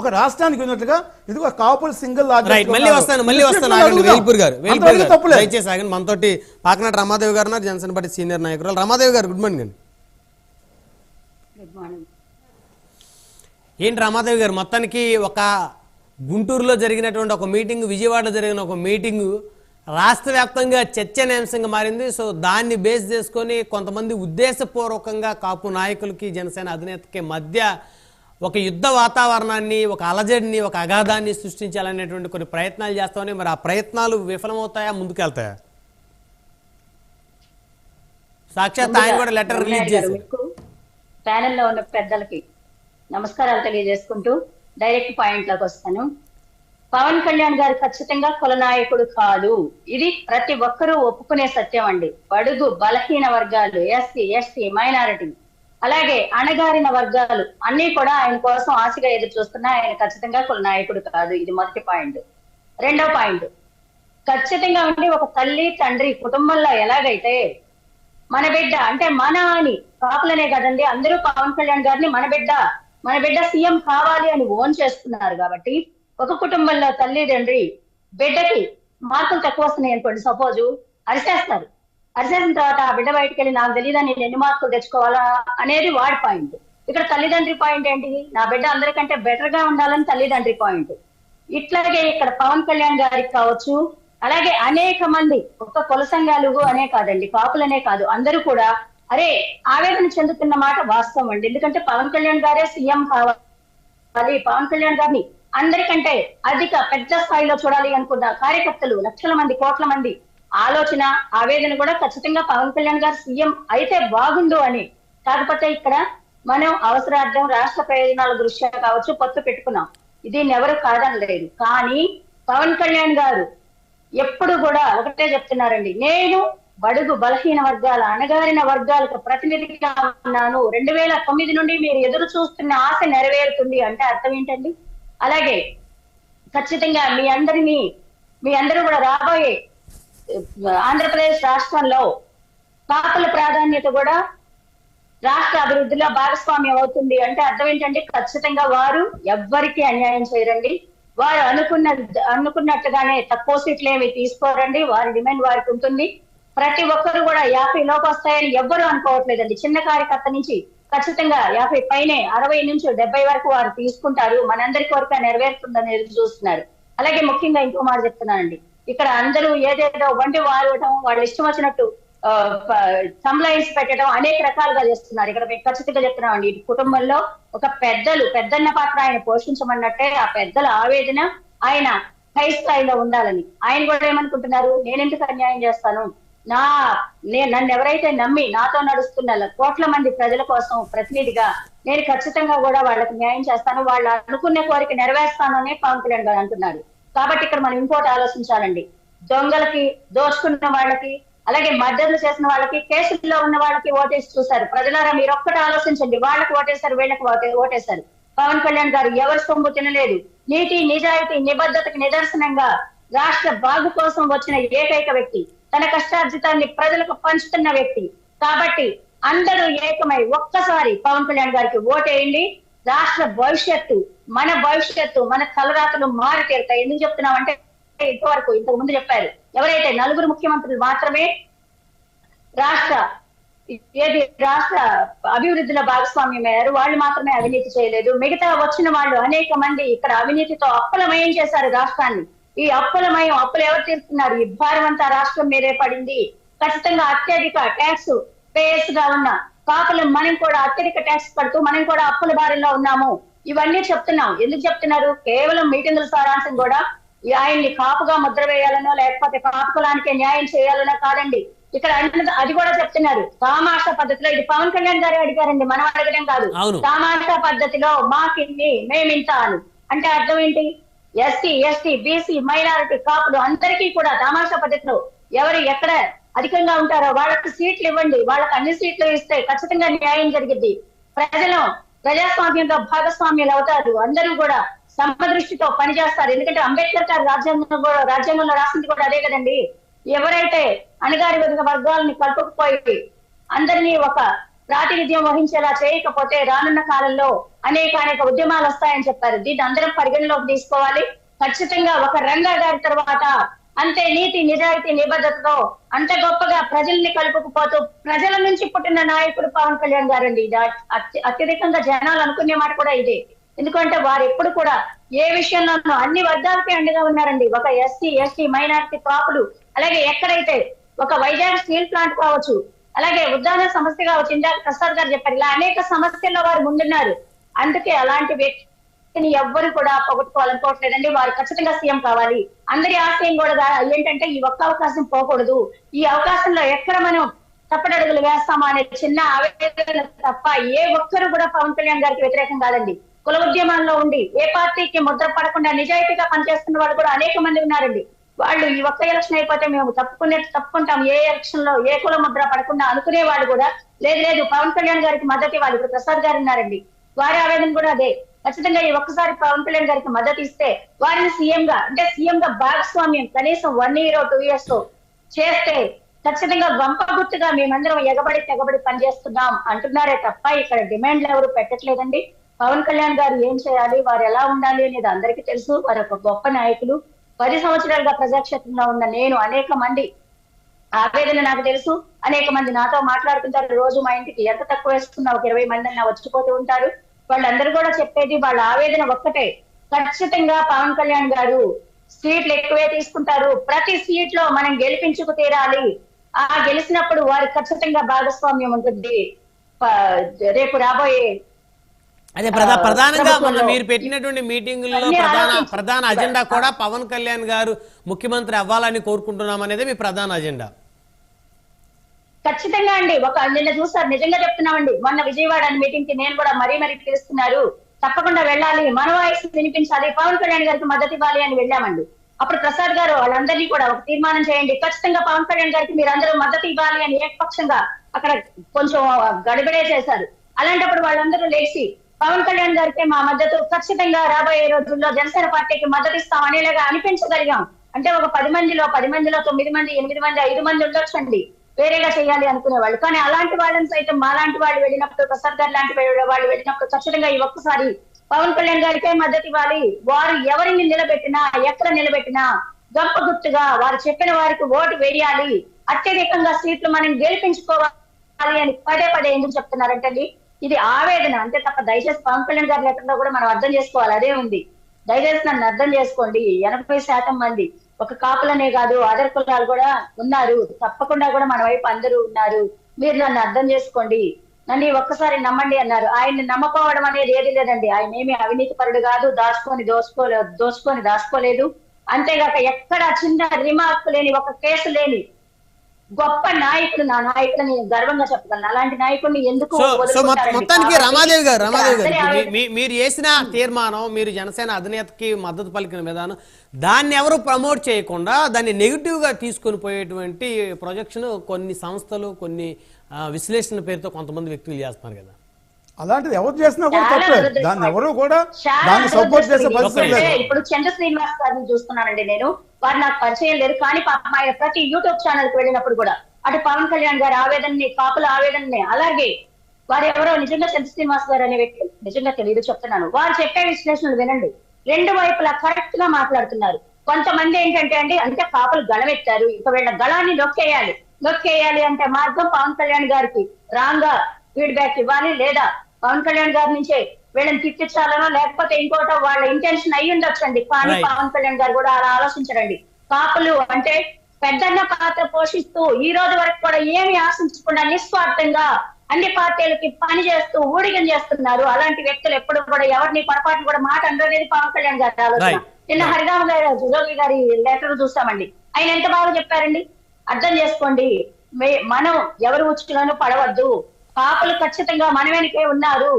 ఒక రాష్ట్రానికి ఉన్నట్లుగా ఇదిగో కాపులు సింగిల్ రైట్, మళ్ళీ వస్తాను ఆగండి. వేల్పూర్ గారు దయచేసి ఆగండి. మనతోటి పాకనాటి రమాదేవి గారు ఉన్నారు, జనసేన పార్టీ సీనియర్ నాయకురాలు. రమాదేవి గారు గుడ్ మార్నింగ్ అండి. Good morning. ఏంటి రమాదేవి గారు, మొత్తానికి ఒక గుంటూరులో జరిగినటువంటి ఒక మీటింగ్, విజయవాడలో జరిగిన ఒక మీటింగు రాష్ట్ర వ్యాప్తంగా చర్చనీయాంశంగా మారింది. సో దాన్ని బేస్ చేసుకొని కొంతమంది ఉద్దేశపూర్వకంగా కాపు నాయకులకి జనసేన అధినేతకి మధ్య ఒక యుద్ధ వాతావరణాన్ని, ఒక అలజడిని, ఒక అగాధాన్ని సృష్టించాలనేటువంటి కొన్ని ప్రయత్నాలు చేస్తామని, మరి ఆ ప్రయత్నాలు విఫలమవుతాయా, ముందుకెళ్తాయా? సాక్షాత్ ఆయన కూడా లెటర్ రిలీజ్ చేశారు. ప్యానెల్లో ఉన్న పెద్దలకి నమస్కారాలు తెలియజేసుకుంటూ డైరెక్ట్ పాయింట్ లోకి వస్తాను. పవన్ కళ్యాణ్ గారు ఖచ్చితంగా కుల నాయకుడు కాదు. ఇది ప్రతి ఒక్కరూ ఒప్పుకునే సత్యం అండి. బడుగు బలహీన వర్గాలు, ఎస్సీ ఎస్టీ మైనారిటీ, అలాగే అణగారిన వర్గాలు అన్ని కూడా ఆయన కోసం ఆశగా ఎదురు చూస్తున్నా ఆయన ఖచ్చితంగా కుల నాయకుడు కాదు. ఇది మొదటి పాయింట్. రెండో పాయింట్, ఖచ్చితంగా ఉండి ఒక తల్లి తండ్రి కుటుంబంలో ఎలాగైతే మన బిడ్డ అంటే మన అని కాపులనే కదండి, అందరూ పవన్ కళ్యాణ్ గారిని మన బిడ్డ సీఎం కావాలి అని ఓన్ చేస్తున్నారు. కాబట్టి ఒక కుటుంబంలో తల్లి తండ్రి బిడ్డకి మార్కులు తక్కువ వస్తున్నాయి అనుకోండి, సపోజు అరిసేస్తారు. అరిసేసిన తర్వాత ఆ బిడ్డ బయటకు వెళ్ళి నాకు తెలియదా నేను ఎన్ని మార్కులు తెచ్చుకోవాలా అనేది వాడి పాయింట్. ఇక్కడ తల్లిదండ్రి పాయింట్ ఏంటి, నా బిడ్డ అందరికంటే బెటర్ గా ఉండాలని తల్లిదండ్రి పాయింట్. ఇట్లాగే ఇక్కడ పవన్ కళ్యాణ్ గారికి కావచ్చు, అలాగే అనేక మంది ఒక్క కుల సంఘాలు అనే కాదండి, కాపులనే కాదు, అందరూ కూడా అరే ఆవేదన చెందుతున్న మాట వాస్తవం అండి. ఎందుకంటే పవన్ కళ్యాణ్ గారే సీఎం కావాలి, పవన్ కళ్యాణ్ గారిని అందరికంటే అధిక పెద్ద స్థాయిలో చూడాలి అనుకున్న కార్యకర్తలు లక్షల మంది, కోట్ల మంది ఆలోచన, ఆవేదన కూడా ఖచ్చితంగా పవన్ కళ్యాణ్ గారు సీఎం అయితే బాగుండు అని. కాకపోతే ఇక్కడ మనం అవసరార్థం రాష్ట్ర ప్రయోజనాల దృష్ట్యా కావచ్చు పొత్తు పెట్టుకున్నాం, దీన్ని ఎవరు కాదనలేదు. కానీ పవన్ కళ్యాణ్ గారు ఎప్పుడు కూడా ఒకటే చెప్తున్నారండి, నేను బడుగు బలహీన వర్గాల అణగారిన వర్గాలకు ప్రతినిధిగా ఉన్నాను. 2009 నుండి మీరు ఎదురు చూస్తున్న ఆశ నెరవేరుతుంది అంటే అర్థం ఏంటండి? అలాగే ఖచ్చితంగా మీ అందరూ కూడా రాబోయే ఆంధ్రప్రదేశ్ రాష్ట్రంలో కాపుల ప్రాధాన్యత కూడా రాష్ట్ర అభివృద్ధిలో భాగస్వామ్యం అవుతుంది అంటే అర్థం ఏంటంటే ఖచ్చితంగా వారు ఎవ్వరికి అన్యాయం చేయరండి. వారు అనుకున్నట్టుగానే తక్కువ సీట్లు ఏమి తీసుకోరండి. వారి డిమాండ్ వారికి ఉంటుంది. ప్రతి ఒక్కరు కూడా 50 లోపు వస్తాయని ఎవ్వరూ అనుకోవట్లేదండి. చిన్న కార్యకర్త నుంచి ఖచ్చితంగా 50 పైనే 60 నుంచి 70 వరకు వారు తీసుకుంటారు. మనందరి కోరిక నెరవేరుతుందని ఎదురు చూస్తున్నారు. అలాగే ముఖ్యంగా ఇంకో మాట చెప్తున్నానండి, ఇక్కడ అందరూ ఏదేదో వండి వాడటం, వాళ్ళు ఇష్టం వచ్చినట్టు కంప్లైంట్స్ పెట్టడం అనేక రకాలుగా చేస్తున్నారు. ఇక్కడ మేము ఖచ్చితంగా చెప్తున్నామండి, ఈ కుటుంబంలో ఒక పెద్దన్న పాత్ర ఆయన పోషించమన్నట్టే ఆ పెద్దల ఆవేదన ఆయన హై స్థాయిలో ఉండాలని. ఆయన కూడా ఏమనుకుంటున్నారు, నేనెందుకు అన్యాయం చేస్తాను, నన్ను ఎవరైతే నమ్మి నాతో నడుస్తున్న కోట్ల మంది ప్రజల కోసం ప్రతినిధిగా నేను ఖచ్చితంగా కూడా వాళ్ళకి న్యాయం చేస్తాను, వాళ్ళు అనుకున్న కోరిక నెరవేర్స్తాను అనే పవన్ కళ్యాణ్ గారు అంటున్నారు. కాబట్టి ఇక్కడ మనం ఇంకోటి ఆలోచించాలండి, దొంగలకి, దోచుకున్న వాళ్ళకి, అలాగే మర్డర్లు చేసిన వాళ్ళకి, కేసుల్లో ఉన్న వాళ్ళకి ఓటేసి చూశారు. ప్రజలారా మీరు ఒక్కటి ఆలోచించండి, వాళ్ళకి ఓటేశారు, వీళ్ళకి ఓటేశారు. పవన్ కళ్యాణ్ గారు ఎవరి సొమ్ము తినలేదు, నీతి నిజాయితీ నిబద్ధతకి నిదర్శనంగా రాష్ట్ర బాగు కోసం వచ్చిన ఏకైక వ్యక్తి, తన కష్టార్జితాన్ని ప్రజలకు పంచుతున్న వ్యక్తి. కాబట్టి అందరూ ఏకమై ఒక్కసారి పవన్ కళ్యాణ్ గారికి ఓటేయండి. రాష్ట్ర భవిష్యత్తు, మన తలరాతలు మారి తీరుతాయి. ఎందుకు చెప్తున్నామంటే ఇంతకు ముందు చెప్పారు, ఎవరైతే 4 ముఖ్యమంత్రులు మాత్రమే రాష్ట్ర అభివృద్ధిలో భాగస్వామ్యం అయ్యారు, వాళ్ళు మాత్రమే అవినీతి చేయలేదు. మిగతా వచ్చిన వాళ్ళు అనేక మంది ఇక్కడ అవినీతితో అప్పులమయం చేశారు రాష్ట్రాన్ని. ఈ అప్పులు ఎవరు తీరుతున్నారు? ఈ భారం అంతా రాష్ట్రం మీదే పడింది. ఖచ్చితంగా అత్యధిక ట్యాక్స్ పేయర్స్ గా ఉన్న కాపులు మనం కూడా అత్యధిక ట్యాక్స్ పడుతూ మనం కూడా అప్పుల బారిలో ఉన్నాము. ఇవన్నీ చెప్తున్నాం. ఎందుకు చెప్తున్నారు? కేవలం మీటింగుల సారాంశం కూడా ఆయన్ని కాపుగా ముద్ర వేయాలనో లేకపోతే కాపు కులానికే న్యాయం చేయాలనో కాదండి. ఇక్కడ అది కూడా చెప్తున్నారు తామాషా పద్ధతిలో. ఇది పవన్ కళ్యాణ్ గారు అడిగారండి, మనం అడగడం కాదు. తామాషా పద్ధతిలో మాకిన్ని మేమింత అని అంటే అర్థం ఏంటి? ఎస్సీ ఎస్టీ బీసీ మైనారిటీ కాపులు అందరికీ కూడా తామాషా పద్ధతిలో ఎవరు ఎక్కడ అధికంగా ఉంటారో వాళ్ళకి సీట్లు ఇవ్వండి. వాళ్ళకి అన్ని సీట్లు ఇస్తే ఖచ్చితంగా న్యాయం జరిగింది. ప్రజాస్వామ్యంలో భాగస్వామ్యాలు అవుతారు. అందరూ కూడా సమదృష్టితో పనిచేస్తారు. ఎందుకంటే అంబేద్కర్ గారు రాజ్యాంగంలో రాసింది కూడా అదే కదండి. ఎవరైతే అణగారి వర్గాలని కలుపుకుపోయి అందరినీ ఒక ప్రాతినిధ్యం వహించేలా చేయకపోతే రానున్న కాలంలో అనేక ఉద్యమాలు వస్తాయని చెప్పారు. దీన్ని అందరం పరిగణలోకి తీసుకోవాలి. ఖచ్చితంగా ఒక రంగా గారి తర్వాత అంతే నీతి నిజాయితీ నిబద్ధతతో అంత గొప్పగా ప్రజల్ని కలుపుకుపోతూ ప్రజల నుంచి పుట్టిన నాయకుడు పవన్ కళ్యాణ్ గారండి. అత్యధికంగా జనాలు అనుకునే మాట కూడా ఇదే. ఎందుకంటే వారు ఎప్పుడు కూడా ఏ విషయంలోనూ అన్ని వర్గాలకి అండగా ఉన్నారండి. ఒక ఎస్టీ మైనారిటీ కాపులు, అలాగే ఎక్కడైతే ఒక వైజాగ్ స్టీల్ ప్లాంట్ కావచ్చు, అలాగే ఉద్దాన సమస్య కావచ్చు, ఇందాక ప్రసాద్ గారు చెప్పారు, ఇలా అనేక సమస్యల్లో వారు ముందున్నారు. అందుకే అలాంటి వ్యక్తిని ఎవ్వరు కూడా పొగట్టుకోవాలనుకోవట్లేదండి. వారు ఖచ్చితంగా సీఎం కావాలి. అందరి ఆశయం కూడా ఏంటంటే ఈ ఒక్క అవకాశం పోకూడదు, ఈ అవకాశంలో ఎక్కడ మనం తప్పటడుగులు వేస్తామా అనే చిన్న ఆవేదన తప్ప ఏ ఒక్కరు కూడా పవన్ కళ్యాణ్ గారికి వ్యతిరేకం కాదండి. కుల ఉద్యమాల్లో ఉండి ఏ పార్టీకి ముద్ర పడకుండా నిజాయితీగా పనిచేస్తున్న వాళ్ళు కూడా అనేక మంది ఉన్నారండి. వాళ్ళు ఈ ఒక్క ఎలక్షన్ అయిపోతే మేము తప్పుకుంటాం, ఏ ఎలక్షన్ లో ఏ కుల ముద్ర పడకుండా అనుకునే వాళ్ళు కూడా లేదు పవన్ కళ్యాణ్ గారికి మద్దతు ఇవ్వాలి. ఇప్పుడు ప్రసాద్ గారు ఉన్నారండి, వారి ఆవేదన కూడా అదే. ఖచ్చితంగా ఈ ఒక్కసారి పవన్ కళ్యాణ్ గారికి మద్దతు ఇస్తే వారిని సీఎం గా భాగస్వామ్యం కనీసం 1 year 2 years చేస్తే ఖచ్చితంగా గంప గుర్తుగా మేమందరం తెగబడి పనిచేస్తున్నాం అంటున్నారే తప్ప ఇక్కడ డిమాండ్లు ఎవరు పెట్టట్లేదండి. పవన్ కళ్యాణ్ గారు ఏం చేయాలి, వారు ఎలా ఉండాలి అనేది అందరికీ తెలుసు. వారు ఒక గొప్ప నాయకులు. 10 సంవత్సరాలుగా ప్రజాక్షేత్రంలో ఉన్న నేను అనేక మంది ఆవేదన నాకు తెలుసు. అనేక మంది నాతో మాట్లాడుతుంటారు. రోజు మా ఇంటికి ఎంత తక్కువ వేసుకున్నా ఒక 20 మంది అన్న వచ్చిపోతూ ఉంటారు. వాళ్ళందరూ కూడా చెప్పేది వాళ్ళ ఆవేదన ఒక్కటే, ఖచ్చితంగా పవన్ కళ్యాణ్ గారు సీట్లు ఎక్కువే తీసుకుంటారు, ప్రతి సీట్ లో మనం గెలిపించుకు తీరాలి, ఆ గెలిచినప్పుడు వారికి ఖచ్చితంగా భాగస్వామ్యం ఉంటుంది రేపు రాబోయే. అదే ప్రధానంగా మొన్న మీరు పెట్టినటువంటి మీటింగుల్లో ప్రధాన అజెండా కూడా పవన్ కళ్యాణ్ గారు ముఖ్యమంత్రి అవ్వాలని కోరుకుంటున్నాం అనేది మీ ప్రధాన అజెండా. ఖచ్చితంగా అండి. నిన్న చూసారు, నిజంగా చెప్తున్నామండి, మొన్న విజయవాడ మీటింగ్ కి నేను కూడా మరీ పిలుస్తున్నారు, తప్పకుండా వెళ్ళాలి, మన వాయిస్ వినిపించాలి, పవన్ కళ్యాణ్ గారికి మద్దతు ఇవ్వాలి అని వెళ్ళామండి. అప్పుడు ప్రసాద్ గారు వాళ్ళందరినీ కూడా ఒక తీర్మానం చేయండి, ఖచ్చితంగా పవన్ కళ్యాణ్ గారికి మీరు అందరూ మద్దతు ఇవ్వాలి అని ఏకపక్షంగా అక్కడ కొంచెం గడిబిడే చేశారు. అలాంటప్పుడు వాళ్ళందరూ లేచి పవన్ కళ్యాణ్ గారికి మా మద్దతు ఖచ్చితంగా రాబోయే రోజుల్లో జనసేన పార్టీకి మద్దతు ఇస్తాం అనేలాగా అనిపించగలిగాం. అంటే ఒక 10 మందిలో 9 మంది, 8 మంది, 5 మంది ఉండొచ్చండి వేరేగా చేయాలి అనుకునే వాళ్ళు. కానీ అలాంటి వాళ్ళని సైతం మాలాంటి వాళ్ళు వెళ్ళినప్పుడు, ప్రసాద్ గారు లాంటి వాళ్ళు వెళ్ళినప్పుడు ఖచ్చితంగా ఈ ఒక్కసారి పవన్ కళ్యాణ్ గారికే మద్దతు ఇవ్వాలి. వారు ఎవరిని నిలబెట్టినా ఎక్కడ నిలబెట్టినా గొప్ప గుర్తుగా వారు చెప్పిన వారికి ఓటు వేయాలి, అత్యధికంగా సీట్లు మనం గెలిపించుకోవాలి అని పదే ఎందుకు చెప్తున్నారంటే ఇది ఆవేదన అంతే తప్ప దయచేసి పవన్ కళ్యాణ్ గారి లెక్కలో కూడా మనం అర్థం చేసుకోవాలి. అదే ఉంది, దయచేసి నన్ను అర్థం చేసుకోండి. 80% మంది ఒక కాపులనే కాదు అదర్ కులాలు కూడా ఉన్నారు, తప్పకుండా కూడా మన వైపు అందరూ ఉన్నారు, మీరు నన్ను అర్థం చేసుకోండి, నన్ను ఒక్కసారి నమ్మండి అన్నారు. ఆయన్ని నమ్మకపోవడం అనేది ఏది లేదండి. ఆయన ఏమి అవినీతి పరుడు కాదు, దోచుకొని దాచుకోలేదు. అంతేగాక ఎక్కడ చిన్న రిమార్క్ లేని, ఒక కేసు లేని గొప్ప నాయకుడు. నా నాయకుడిని గర్వంగా చెప్పగలను. అలాంటి నాయకుడిని ఎందుకు మొత్తానికి రమాదేవి గారు మీరు చేసిన తీర్మానం, మీరు జనసేన అధినేతకి మద్దతు పలికిన విధానం, దాన్ని ఎవరు ప్రమోట్ చేయకుండా దాన్ని నెగిటివ్ గా తీసుకొని పోయేటువంటి ప్రొజెక్షన్ కొన్ని సంస్థలు, కొన్ని విశ్లేషణ పేరుతో కొంతమంది వ్యక్తులు చేస్తున్నారు కదా. అలాంటిది ఎవరు చేసినా కూడా తప్పలేదు, దాన్ని ఎవరు కూడా దాన్ని సపోర్ట్ చేసే పరిస్థితి లేదు. ఇప్పుడు చంద్ర శ్రీనివాస్ గారిని చూస్తున్నానండి నేను, వారు నాకు పరిచయం లేదు, కానీ పాపం ఆయన ప్రతి యూట్యూబ్ ఛానల్ కి వెళ్ళినప్పుడు కూడా అటు పవన్ కళ్యాణ్ గారి ఆవేదనని, కాపుల ఆవేదనని, అలాగే వారు ఎవరో నిజంగా చంద్ర శ్రీనివాస్ గారు అనే వ్యక్తి నిజంగా తెలియదు చెప్తున్నాను, వారు చెప్పే విశ్లేషణలు వినండి, 2 వైపులా కరెక్ట్ గా మాట్లాడుతున్నారు. కొంతమంది ఏంటంటే అంటే కాపులు గళమెత్తారు, ఇక వీళ్ళ గళాన్ని నొక్కేయాలి అంటే మార్గం పవన్ కళ్యాణ్ గారికి రాంగ్ గా ఫీడ్బ్యాక్ ఇవ్వాలి, లేదా పవన్ కళ్యాణ్ గారి నుంచే వీళ్ళని తిప్పించాలనో లేకపోతే ఇంకోటో వాళ్ళ ఇంటెన్షన్ అయ్యి ఉండొచ్చండి. కానీ పవన్ కళ్యాణ్ గారు కూడా అలా ఆలోచించరండి. కాపులు అంటే పెద్దన్న పాత్ర పోషిస్తూ ఈ రోజు వరకు కూడా ఏమి ఆశించకుండా నిస్వార్థంగా అన్ని పార్టీలకి పని చేస్తూ ఊడిగం చేస్తున్నారు. అలాంటి వ్యక్తులు ఎప్పుడు కూడా ఎవరిని పొరపాటు కూడా మాట అనలేదు పవన్ కళ్యాణ్ గారి ఆలోచన. నిన్న హరిరామ గారు జోగి గారి లెటర్ చూస్తామండి, ఆయన ఎంత బాగా చెప్పారండి. అర్థం చేసుకోండి, మనం ఎవరు ఉచ్చులను పడవద్దు, కాపులు ఖచ్చితంగా మన వెనుకే ఉన్నారు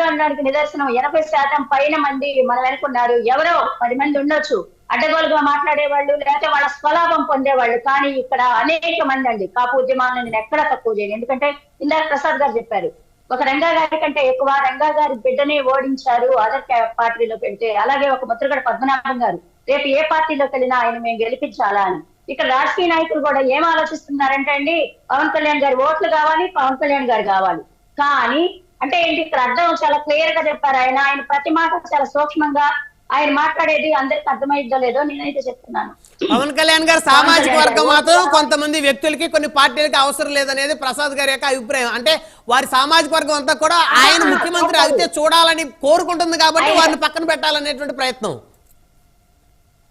అనడానికి నిదర్శనం 80% పైన మంది మన వెనుకున్నారు. ఎవరో 10 మంది ఉండొచ్చు అడ్డగోలుగా మాట్లాడేవాళ్ళు, లేకపోతే వాళ్ళ స్వలాభం పొందేవాళ్ళు, కానీ ఇక్కడ అనేక మంది అండి కాపు ఉద్యమాలను నేను ఎక్కడ తక్కువ చేయను. ఎందుకంటే ఇందాక ప్రసాద్ గారు చెప్పారు, ఒక రంగా గారి కంటే ఎక్కువ రంగా గారి బిడ్డనే ఓడించారు అదర్ పార్టీలోకి వెళ్తే. అలాగే ఒక ముద్రగడ పద్మనాభం గారు రేపు ఏ పార్టీలోకి వెళ్ళినా ఆయన మేము గెలిపించాలా అని. ఇక్కడ రాజకీయ నాయకులు కూడా ఏం ఆలోచిస్తున్నారంటే అండి, పవన్ కళ్యాణ్ గారి ఓట్లు కావాలి, పవన్ కళ్యాణ్ గారు కావాలి. కానీ అంటే ఏంటి ఇక్కడ అర్థం చాలా క్లియర్ గా చెప్పారు ఆయన ప్రతి మాట చాలా సూక్ష్మంగా ఆయన మాట్లాడేది అందరికి అర్థమైందో లేదో నేనైతే చెప్తున్నాను. పవన్ కళ్యాణ్ గారు సామాజిక వర్గం మాత్రం కొంతమంది వ్యక్తులకి కొన్ని పార్టీలకి అవసరం లేదనేది ప్రసాద్ గారి యొక్క అభిప్రాయం. అంటే వారి సామాజిక వర్గం అంతా కూడా ఆయన ముఖ్యమంత్రి అయితే చూడాలని కోరుకుంటుంది కాబట్టి వారిని పక్కన పెట్టాలనేటువంటి ప్రయత్నం.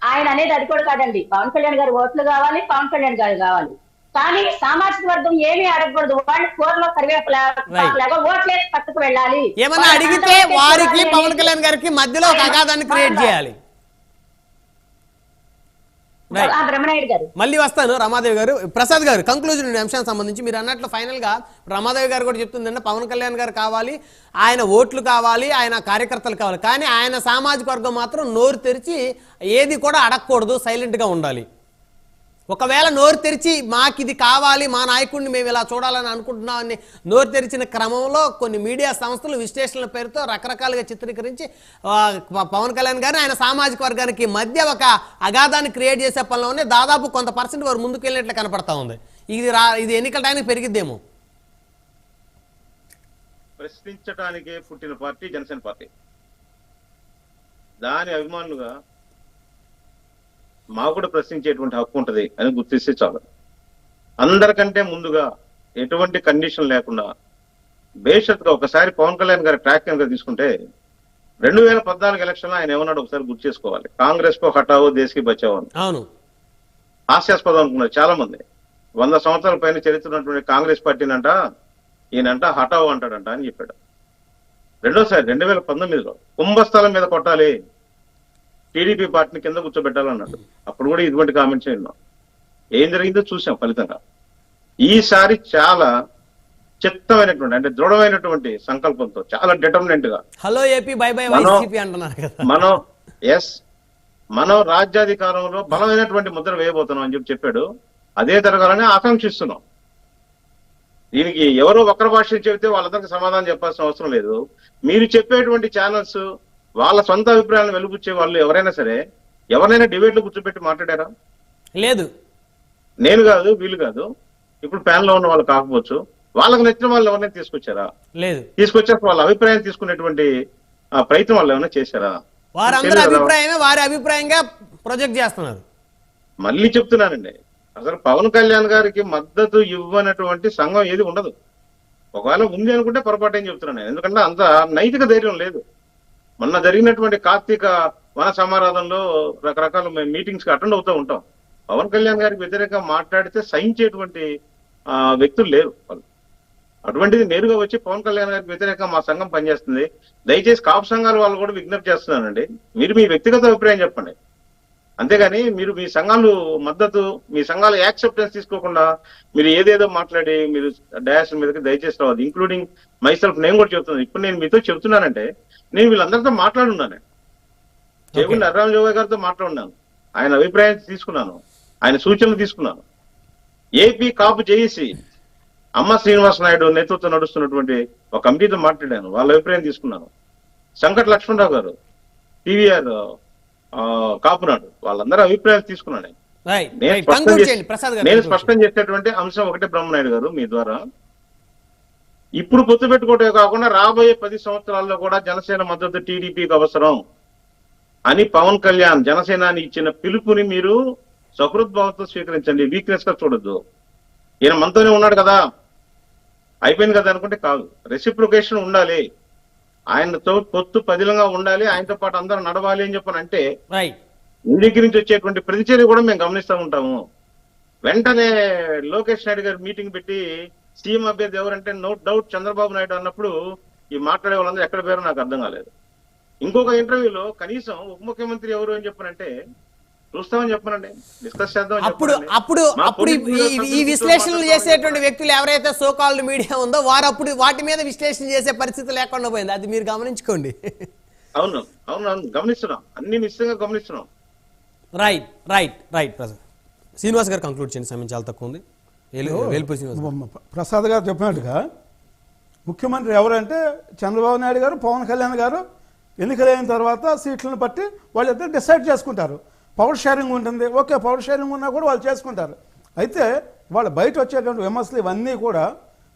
ఆయన అనేది అది కూడా కాదండి. పవన్ కళ్యాణ్ గారు ఓట్లు కావాలి, పవన్ కళ్యాణ్ గారు కావాలి, కానీ సామాజిక వర్గం ఏమీ అడగకూడదు. వాళ్ళు కూరలో కరివేపలాగా ఓట్లేసి పట్టుకు వెళ్ళాలి. ఏమన్నా అడిగితే వారికి పవన్ కళ్యాణ్ గారికి మధ్యలో ఒక అగాధాన్ని క్రియేట్ చేయాలి. బ్రహ్మనాయుడు గారు మళ్ళీ వస్తాను. రమాదేవి గారు, ప్రసాద్ గారు కంక్లూజన్ అంశానికి సంబంధించి మీరు అన్నట్లు ఫైనల్ గా రమాదేవి గారు కూడా చెప్తుందంటే పవన్ కళ్యాణ్ గారు కావాలి, ఆయన ఓట్లు కావాలి, ఆయన కార్యకర్తలు కావాలి, కానీ ఆయన సామాజిక వర్గం మాత్రం నోరు తెరిచి ఏది కూడా అడగకూడదు, సైలెంట్ గా ఉండాలి. ఒకవేళ నోరు తెరిచి మాకు ఇది కావాలి, మా నాయకుడిని మేము ఇలా చూడాలని అనుకుంటున్నామని నోరు తెరిచిన క్రమంలో కొన్ని మీడియా సంస్థలు విశ్లేషణల పేరుతో రకరకాలుగా చిత్రీకరించి పవన్ కళ్యాణ్ గారిని ఆయన సామాజిక వర్గానికి మధ్య ఒక అగాధాన్ని క్రియేట్ చేసే పనిలోనే దాదాపు కొంత % వారు ముందుకు వెళ్ళినట్లు కనపడతా ఉంది. ఇది ఎన్నికల టైంకి పెరిగిద్దేమో. ప్రశ్నించడానికే పుట్టిన పార్టీ జనసేన పార్టీ. దాని అభిమానులుగా మాకు కూడా ప్రశ్నించేటువంటి హక్కు ఉంటుంది అని గుర్తిస్తే చాలు. అందరికంటే ముందుగా ఎటువంటి కండిషన్ లేకుండా బేషత్గా ఒకసారి పవన్ కళ్యాణ్ గారి ట్రాక్ కనుక తీసుకుంటే 2014 ఎలక్షన్ లో ఆయన ఏమన్నాడు ఒకసారి గుర్తు చేసుకోవాలి. కాంగ్రెస్ కో హటావో దేశకి బచావో అని. అవును, హాస్యాస్పదం అనుకున్నారు చాలా మంది. 100 సంవత్సరాల పైన చరిత్ర ఉన్నటువంటి కాంగ్రెస్ పార్టీనంట ఈయనంట హటావో అంటాడంట అని చెప్పాడు. రెండోసారి 2019లో కుంభస్థలం మీద కొట్టాలి, టీడీపీ పార్టీని కింద కూర్చోబెట్టాలన్నాడు. అప్పుడు కూడా ఇటువంటి కామెంట్స్ విన్నాం. ఏం జరిగిందో చూసాం ఫలితంగా. ఈసారి చాలా చిత్తమైనటువంటి అంటే దృఢమైనటువంటి సంకల్పంతో చాలా డిటర్మినెంట్ గా hello AP by by YCP అంటున్నారు కదా, మనం రాజ్యాధికారంలో బలమైనటువంటి ముద్ర వేయబోతున్నాం అని చెప్పాడు. అదే జరగాలని ఆకాంక్షిస్తున్నాం. దీనికి ఎవరో ఒకరి భాష చెబితే వాళ్ళందరికీ సమాధానం చెప్పాల్సిన అవసరం లేదు. మీరు చెప్పేటువంటి ఛానల్స్ వాళ్ళ సొంత అభిప్రాయాలను వెలుగుచ్చే వాళ్ళు ఎవరైనా సరే ఎవరైనా డిబేట్ లో కూర్చోబెట్టి మాట్లాడారా? లేదు. నేను కాదు, వీళ్ళు కాదు, ఇప్పుడు ప్యానల్ లో ఉన్న వాళ్ళు కాకపోవచ్చు, వాళ్ళకి నచ్చిన వాళ్ళు ఎవరైనా తీసుకొచ్చారా? లేదు. తీసుకొచ్చాక వాళ్ళ అభిప్రాయం తీసుకునేటువంటి ప్రయత్నం వాళ్ళు ఏమైనా చేశారా? వారందరి అభిప్రాయమే వారి అభిప్రాయంగా ప్రొజెక్ట్ చేస్తున్నారు. మళ్ళీ చెప్తున్నానండి, అసలు పవన్ కళ్యాణ్ గారికి మద్దతు ఇవ్వనటువంటి సంఘం ఏది ఉండదు. ఒకవేళ ఉంది అనుకుంటే పొరపాటు ఏం చెప్తున్నాను. ఎందుకంటే అంత నైతిక ధైర్యం లేదు. మొన్న జరిగినటువంటి కార్తీక వన సమారాధనలో రకరకాల మీటింగ్స్ కి అటెండ్ అవుతూ ఉంటాం. పవన్ కళ్యాణ్ గారికి వ్యతిరేకంగా మాట్లాడితే సహించేటువంటి వ్యక్తులు లేరు వాళ్ళు. అటువంటిది నేరుగా వచ్చి పవన్ కళ్యాణ్ గారికి వ్యతిరేకంగా మా సంఘం పనిచేస్తుంది, దయచేసి కాపు సంఘాల వాళ్ళు కూడా విజ్ఞప్తి చేస్తున్నానండి, మీరు మీ వ్యక్తిగత అభిప్రాయం చెప్పండి. అంతేగాని మీరు మీ సంఘాలు మద్దతు, మీ సంఘాల యాక్సెప్టెన్స్ తీసుకోకుండా మీరు ఏదేదో మాట్లాడి మీరు డయాస్ మీదకి దయచేసి రావద్దు. ఇంక్లూడింగ్ మైసెల్ఫ్ నేను కూడా చెప్తున్నాను. ఇప్పుడు నేను మీతో చెప్తున్నానంటే నేను వీళ్ళందరితో మాట్లాడున్నాను. జయగుండ నరరామజోగయ్య గారితో మాట్లాడున్నాను, ఆయన అభిప్రాయం తీసుకున్నాను, ఆయన సూచనలు తీసుకున్నాను. ఏపీ కాపు జేఏసీ అమ్మ శ్రీనివాస నాయుడు నేతృత్వం నడుస్తున్నటువంటి ఒక కమిటీతో మాట్లాడాను, వాళ్ళ అభిప్రాయం తీసుకున్నాను. సంకట లక్ష్మణరావు గారు, టీవీఆర్ కాపునాడు, వాళ్ళందరూ అభిప్రాయాలు తీసుకున్నాను. నేను స్పష్టం చేసేటువంటి అంశం ఒకటే, బ్రహ్మనాయుడు గారు మీ ద్వారా, ఇప్పుడు పొత్తు పెట్టుకోవటమే కాకుండా రాబోయే 10 సంవత్సరాల్లో కూడా జనసేన మద్దతు టీడీపీకి అవసరం అని పవన్ కళ్యాణ్ జనసేనాని ఇచ్చిన పిలుపుని మీరు సహృద్భావంతో స్వీకరించండి, వీక్నెస్ గా చూడొద్దు. ఈయన మనతోనే ఉన్నాడు కదా, అయిపోయింది కదా అనుకుంటే కాదు. రెసిప్రొకేషన్ ఉండాలి, ఆయనతో పొత్తు పదిలంగా ఉండాలి, ఆయనతో పాటు అందరూ నడవాలి అని చెప్పనంటే మీ దగ్గర నుంచి వచ్చేటువంటి ప్రతిచర్య కూడా మేము గమనిస్తూ ఉంటాము. వెంటనే లోకేష్ నాయుడు గారు మీటింగ్ పెట్టి సీఎం అభ్యర్థి ఎవరంటే నో డౌట్ చంద్రబాబు నాయుడు అన్నప్పుడు ఈ మాట్లాడే వాళ్ళందరూ ఎక్కడ పేరో నాకు అర్థం కాలేదు. ఇంకొక ఇంటర్వ్యూలో కనీసం ఉప ముఖ్యమంత్రి ఎవరు అని చెప్పనంటే చూస్తామని చెప్పనండి, డిస్కస్ చేద్దాం. అప్పుడు ఈ విశ్లేషణలు చేసేటువంటి వ్యక్తులు ఎవరైతే సోకాల్డ్ మీడియా ఉందో వారు అప్పుడు వాటి మీద విశ్లేషణ చేసే పరిస్థితి లేకుండా పోయింది. అది మీరు గమనించుకోండి. అవును గమనిస్తున్నాం, అన్ని నిశ్చితంగా గమనిస్తున్నాం. రైట్ శ్రీనివాస్ గారు కంక్లూడ్ చేయండి, సమయం చాలా తక్కువ ఉంది. ప్రసాద్ గారు చెప్పినట్టుగా ముఖ్యమంత్రి ఎవరంటే చంద్రబాబు నాయుడు గారు, పవన్ కళ్యాణ్ గారు ఎన్నికలైన తర్వాత సీట్లను బట్టి వాళ్ళిద్దరు డిసైడ్ చేసుకుంటారు. పవర్ షేరింగ్ ఉంటుంది, ఓకే, పవర్ షేరింగ్ ఉన్నా కూడా వాళ్ళు చేసుకుంటారు. అయితే వాళ్ళు బయట వచ్చేటువంటి విమర్శలు ఇవన్నీ కూడా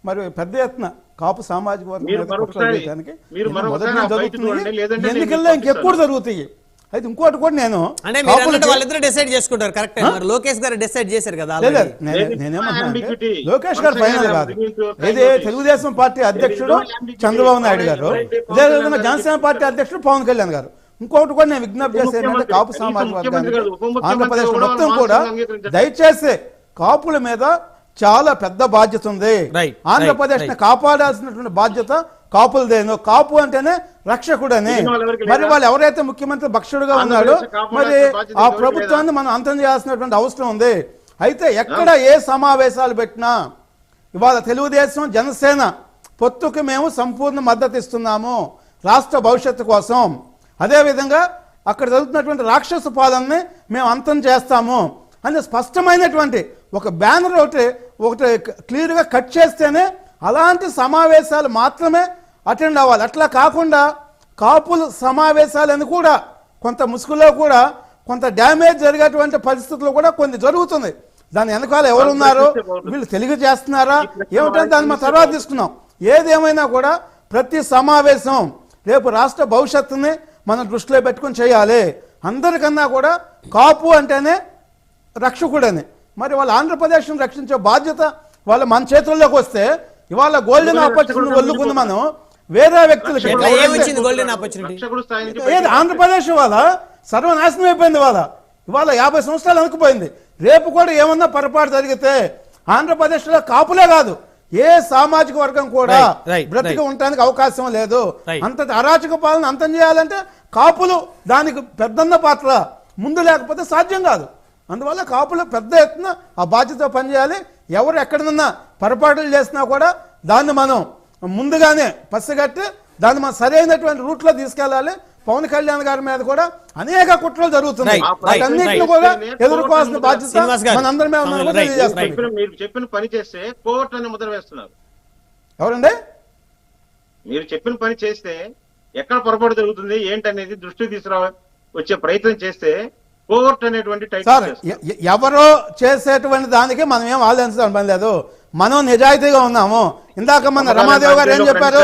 మరి పెద్ద ఎత్తున కాపు సామాజిక వర్గం మీరు మీద కుట్రలు మరొకసారి- చేయడానికి మీరు ఎన్నో మరొకసారి మొదటి నుంచి ఆ బయట చూడండి, జరుగుతున్నాయి. లేదంటే నేను ఎన్నికల్లో మీకు ఇంకెప్పుడు జరుగుతాయి. అయితే ఇంకోటి కూడా నేను అంటే మీరు కాపులకి- అన్నట్టు వాళ్ళిద్దరు డిసైడ్ చేసుకుంటారు కరెక్ట్. మరి లోకేష్ గారు డిసైడ్ చేశారు కదా లేదు, already. నేనేమన్నా ambiguity. లోకేష్ గారు Once ఫైనల్ again, కాదు. I'm bringing to your ఇది notice. తెలుగుదేశం పార్టీ అధ్యక్షుడు ambiguity. చంద్రబాబు నాయుడు గారు, ఎవరైతే పవన్ అదేవిధంగా కళ్యాణ్ జనసేన గారు పార్టీ అధ్యక్షుడు పవన్ కళ్యాణ్ గారు. ఇంకొకటి కూడా నేను విజ్ఞప్తి చేసేది ఏంటంటే కాపు సామాజిక వర్గానికి ఆంధ్రప్రదేశ్ మొత్తం కూడా దయచేసి కాపుల మీద చాలా పెద్ద బాధ్యత ఉంది. Right, ఆంధ్రప్రదేశ్ ని right. కాపాడాల్సినటువంటి బాధ్యత కాపులదేను. కాపు అంటేనే రక్షకుడని. మరి వాళ్ళు ఎవరైతే ముఖ్యమంత్రి భక్షుడుగా ఉన్నాడో మరి ఆ ప్రభుత్వాన్ని మనం అంతం చేయాల్సినటువంటి అవసరం ఉంది. అయితే ఎక్కడ ఏ సమావేశాలు పెట్టినా ఇవాళ తెలుగుదేశం జనసేన పొత్తుకు మేము సంపూర్ణ మద్దతు ఇస్తున్నాము రాష్ట్ర భవిష్యత్తు కోసం. అదేవిధంగా అక్కడ జరుగుతున్నటువంటి రాక్షస పాలనని మేము అంతం చేస్తాము అని స్పష్టమైనటువంటి ఒక బ్యానర్ ఒకటి క్లియర్గా కట్ చేస్తేనే అలాంటి సమావేశాలు మాత్రమే అటెండ్ అవ్వాలి. అట్లా కాకుండా కాపుల సమావేశాలని కూడా కొంత ముసుగులో కూడా కొంత డ్యామేజ్ జరిగేటువంటి పరిస్థితులు కూడా కొన్ని జరుగుతుంది. దాని వెనకాల ఎవరున్నారు, వీళ్ళు తెలుగు చేస్తున్నారా ఏమిటంటే దాన్ని మనం తర్వాత తీసుకున్నాం. ఏదేమైనా కూడా ప్రతి సమావేశం రేపు రాష్ట్ర భవిష్యత్తుని మనం దృష్టిలో పెట్టుకుని చేయాలి. అందరికన్నా కూడా కాపు అంటేనే రక్షకుడని. మరి వాళ్ళ ఆంధ్రప్రదేశ్ను రక్షించే బాధ్యత వాళ్ళ మన చేతుల్లోకి వస్తే ఇవాళ గోల్డెన్ ఆపర్చునిటీ వదులుకుంది మనం వేరే వ్యక్తులకి. ఎట్లా ఏమొచ్చింది గోల్డెన్ ఆపర్చునిటీ? రక్షకుడు స్థాయి నుంచి ఏది ఆంధ్రప్రదేశ్ వాళ్ళ సర్వనాశనం అయిపోయింది. ఇవాళ 50 సంవత్సరాలు అనుకుపోయింది. రేపు కూడా ఏమన్నా పొరపాటు జరిగితే ఆంధ్రప్రదేశ్లో కాపులే కాదు ఏ సామాజిక వర్గం కూడా Right. బ్రతికి ఉండడానికి అవకాశం లేదు. Right. అంత అరాచక పాలన అంతం చేయాలంటే కాపులు దానికి పెద్దన్న పాత్ర ముందు లేకపోతే సాధ్యం కాదు. అందువల్ల కాపులు పెద్ద ఎత్తున ఆ బాధ్యత పనిచేయాలి. ఎవరు ఎక్కడన్నా పొరపాటులు చేసినా కూడా దాన్ని మనం ముందుగానే పసిగట్టి దాన్ని మనం సరైనటువంటి రూట్లో తీసుకెళ్ళాలి. పవన్ కళ్యాణ్ గారి మీద కూడా అనేక కుట్రలు జరుగుతున్నాయి. Right. వాటన్నిటిని Right. కూడా ఎదుర్కోవాల్సిన బాధ్యత శ్రీనివాస్ గారు. మనందరి మీద ఉందని కూడా Right. తెలియజేస్తున్నాం. మీరు చెప్పిన పని చేస్తే కోర్టు అని ముద్ర వేస్తున్నారు. ఎవరండి? మీరు చెప్పిన పని చేస్తే ఎక్కడ పొరపాటు జరుగుతుంది ఏంటనేది దృష్టికి తీసుకురా వచ్చే ప్రయత్నం చేస్తే కోర్టు అనేటువంటి టైటిల్ సార్ చేస్తారు. ఎవరో చేసేటువంటి దానికి మనం ఏం ఆలోచించడం పని లేదు. మనం నిజాయితీగా ఉన్నాము. ఇందాక మన రమాదేవి గారు ఏం చెప్పారు?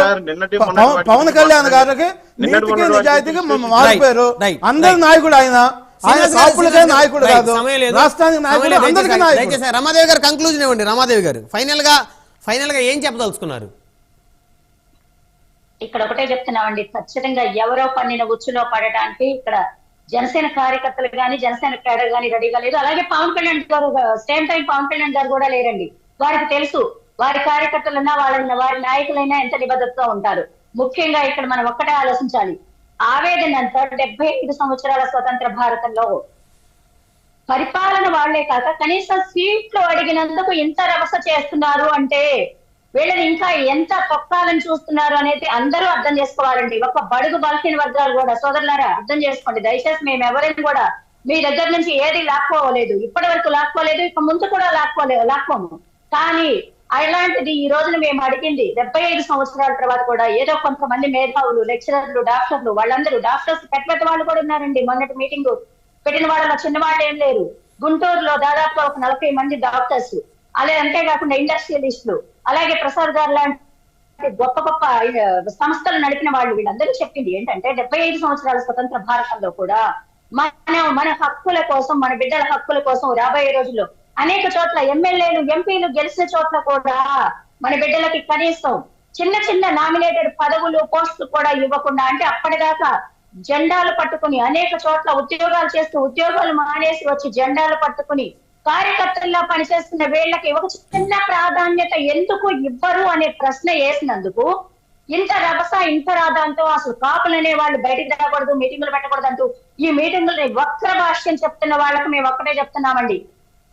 పవన్ కళ్యాణ్ గారికి నీతికి నిజాయితీగా మారిపోయారు. Right. అందరి నాయకుడు ఆయన కాపులకే నాయకుడు కాదు, రాష్ట్రానికి నాయకుడు, అందరికీ నాయకుడు. దయచేసి రమాదేవి గారు కంక్లూజన్ ఇవ్వండి. రమాదేవి గారు ఫైనల్ గా ఏం చెప్పదలుచుకున్నారు? ఇక్కడ ఒకటే చెప్తున్నామండి, ఖచ్చితంగా ఎవరో పన్నిన ఉచ్చులో పడటానికి ఇక్కడ జనసేన కార్యకర్తలు కానీ జనసేన కేడర్ కానీ రెడీగా లేదు. అలాగే పవన్ కళ్యాణ్ గారు సేమ్ టైం పవన్ కళ్యాణ్ గారు కూడా లేరండి. వారికి తెలుసు వారి కార్యకర్తలన్నా వారి నాయకులైనా ఎంత నిబద్ధతతో ఉంటారు. ముఖ్యంగా ఇక్కడ మనం ఒక్కటే ఆలోచించాలి. ఆవేదన అంతా 75 సంవత్సరాల స్వతంత్ర భారతంలో పరిపాలన వాళ్లే కాక కనీసం సీట్లు అడిగినందుకు ఇంత రభస చేస్తున్నారు అంటే వీళ్ళని ఇంకా ఎంత తొక్కాలని చూస్తున్నారు అనేది అందరూ అర్థం చేసుకోవాలండి. ఒక బడుగు బలహీన వర్గాలు కూడా సోదరులారా అర్థం చేసుకోండి దయచేసి. మేము ఎవరైనా కూడా మీ దగ్గర నుంచి ఏది లాక్కోలేదు, ఇప్పటి వరకు లాక్కోలేదు, ఇక ముందు కూడా లాక్కోము. కానీ అలాంటిది ఈ రోజున మేము అడిగింది 75 సంవత్సరాల తర్వాత కూడా ఏదో కొంతమంది మేధావులు, లెక్చరర్లు, డాక్టర్లు, వాళ్ళందరూ డాక్టర్స్ పెద్ద వాళ్ళు కూడా ఉన్నారండి. మొన్నటి మీటింగ్ పెట్టిన వాళ్ళలో చిన్నవాళ్ళు ఏం లేరు. గుంటూరులో దాదాపు ఒక 40 మంది డాక్టర్స్, అలాగే అంతేకాకుండా ఇండస్ట్రియలిస్టులు, అలాగే ప్రసాద్ గారు లాంటి గొప్ప గొప్ప సంస్థలు నడిపిన వాళ్ళు వీళ్ళందరూ చెప్పింది ఏంటంటే 75 సంవత్సరాల స్వతంత్ర భారతంలో కూడా మన హక్కుల కోసం, మన బిడ్డల హక్కుల కోసం రాబోయే రోజుల్లో అనేక చోట్ల ఎమ్మెల్యేలు, ఎంపీలు గెలిచిన చోట్ల కూడా మన బిడ్డలకి కనీసం చిన్న చిన్న నామినేటెడ్ పదవులు, పోస్టులు కూడా ఇవ్వకుండా, అంటే అప్పటిదాకా జెండాలు పట్టుకుని అనేక చోట్ల ఉద్యోగాలు చేస్తూ ఉద్యోగాలు మానేసి వచ్చి జెండాలు పట్టుకుని కార్యకర్తల్లో పనిచేస్తున్న వీళ్ళకి ఒక చిన్న ప్రాధాన్యత ఎందుకు ఇవ్వరు అనే ప్రశ్న వేసినందుకు ఇంత రభస, ఇంత రాదంతో అసలు కాపులు అనే వాళ్ళు బయటికి రాకూడదు, మీటింగులు పెట్టకూడదు అంటూ ఈ మీటింగుల్ని వక్ర భాష్యం చెప్తున్న వాళ్ళకి మేము ఒక్కటే చెప్తున్నామండి,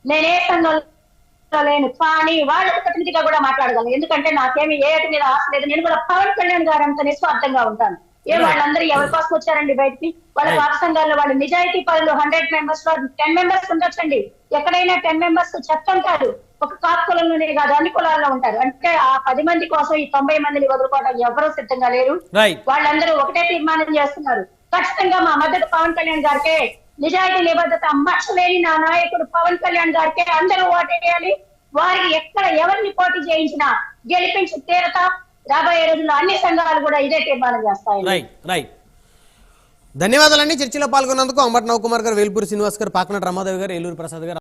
నేనే సంఘంలో లేను కానీ వాళ్ళకి ప్రతినిధిగా కూడా మాట్లాడగలను. ఎందుకంటే నాకేమి ఏటి మీద ఆశ లేదు. నేను కూడా పవన్ కళ్యాణ్ గారు అంత నిస్వార్థంగా ఉంటాను. వాళ్ళందరూ ఎవరి కోసం వచ్చారండి బయటికి? వాళ్ళ పాత సంఘాల్లో వాళ్ళు నిజాయితీ పనులు 100 మెంబర్స్ లో 10 మెంబర్స్ ఉండొచ్చండి. ఎక్కడైనా 10 మెంబర్స్ చెప్తుంటారు. ఒక కాపు కులంలోనే కాదు అన్ని కులాల్లో ఉంటారు. అంటే ఆ 10 మంది కోసం ఈ 90 మందిని వదులుకోవడం ఎవరూ సిద్ధంగా లేరు. వాళ్ళందరూ ఒకటే తీర్మానం చేస్తున్నారు, ఖచ్చితంగా మా మద్దతు పవన్ కళ్యాణ్ గారికే, నిజాయితీ నిబద్ధత మచ్చలేని నా నాయకుడు పవన్ కళ్యాణ్ గారికే అందరూ ఓటేయాలి. వారికి ఎక్కడ ఎవరిని పోటీ చేయించినా గెలిపించి తీరతా. రాబోయే రోజుల్లో అన్ని సంఘాలు కూడా ఇదే తీర్మానం చేస్తాయి. రైట్. ధన్యవాదాలండి. చర్చలో పాల్గొన్నందుకు అంబటి నవకుమార్ గారు, వేల్పూరి శ్రీనివాస్ గారు, పాకనాటి రమాదేవి గారు, ఏలూరు ప్రసాద్ గారు.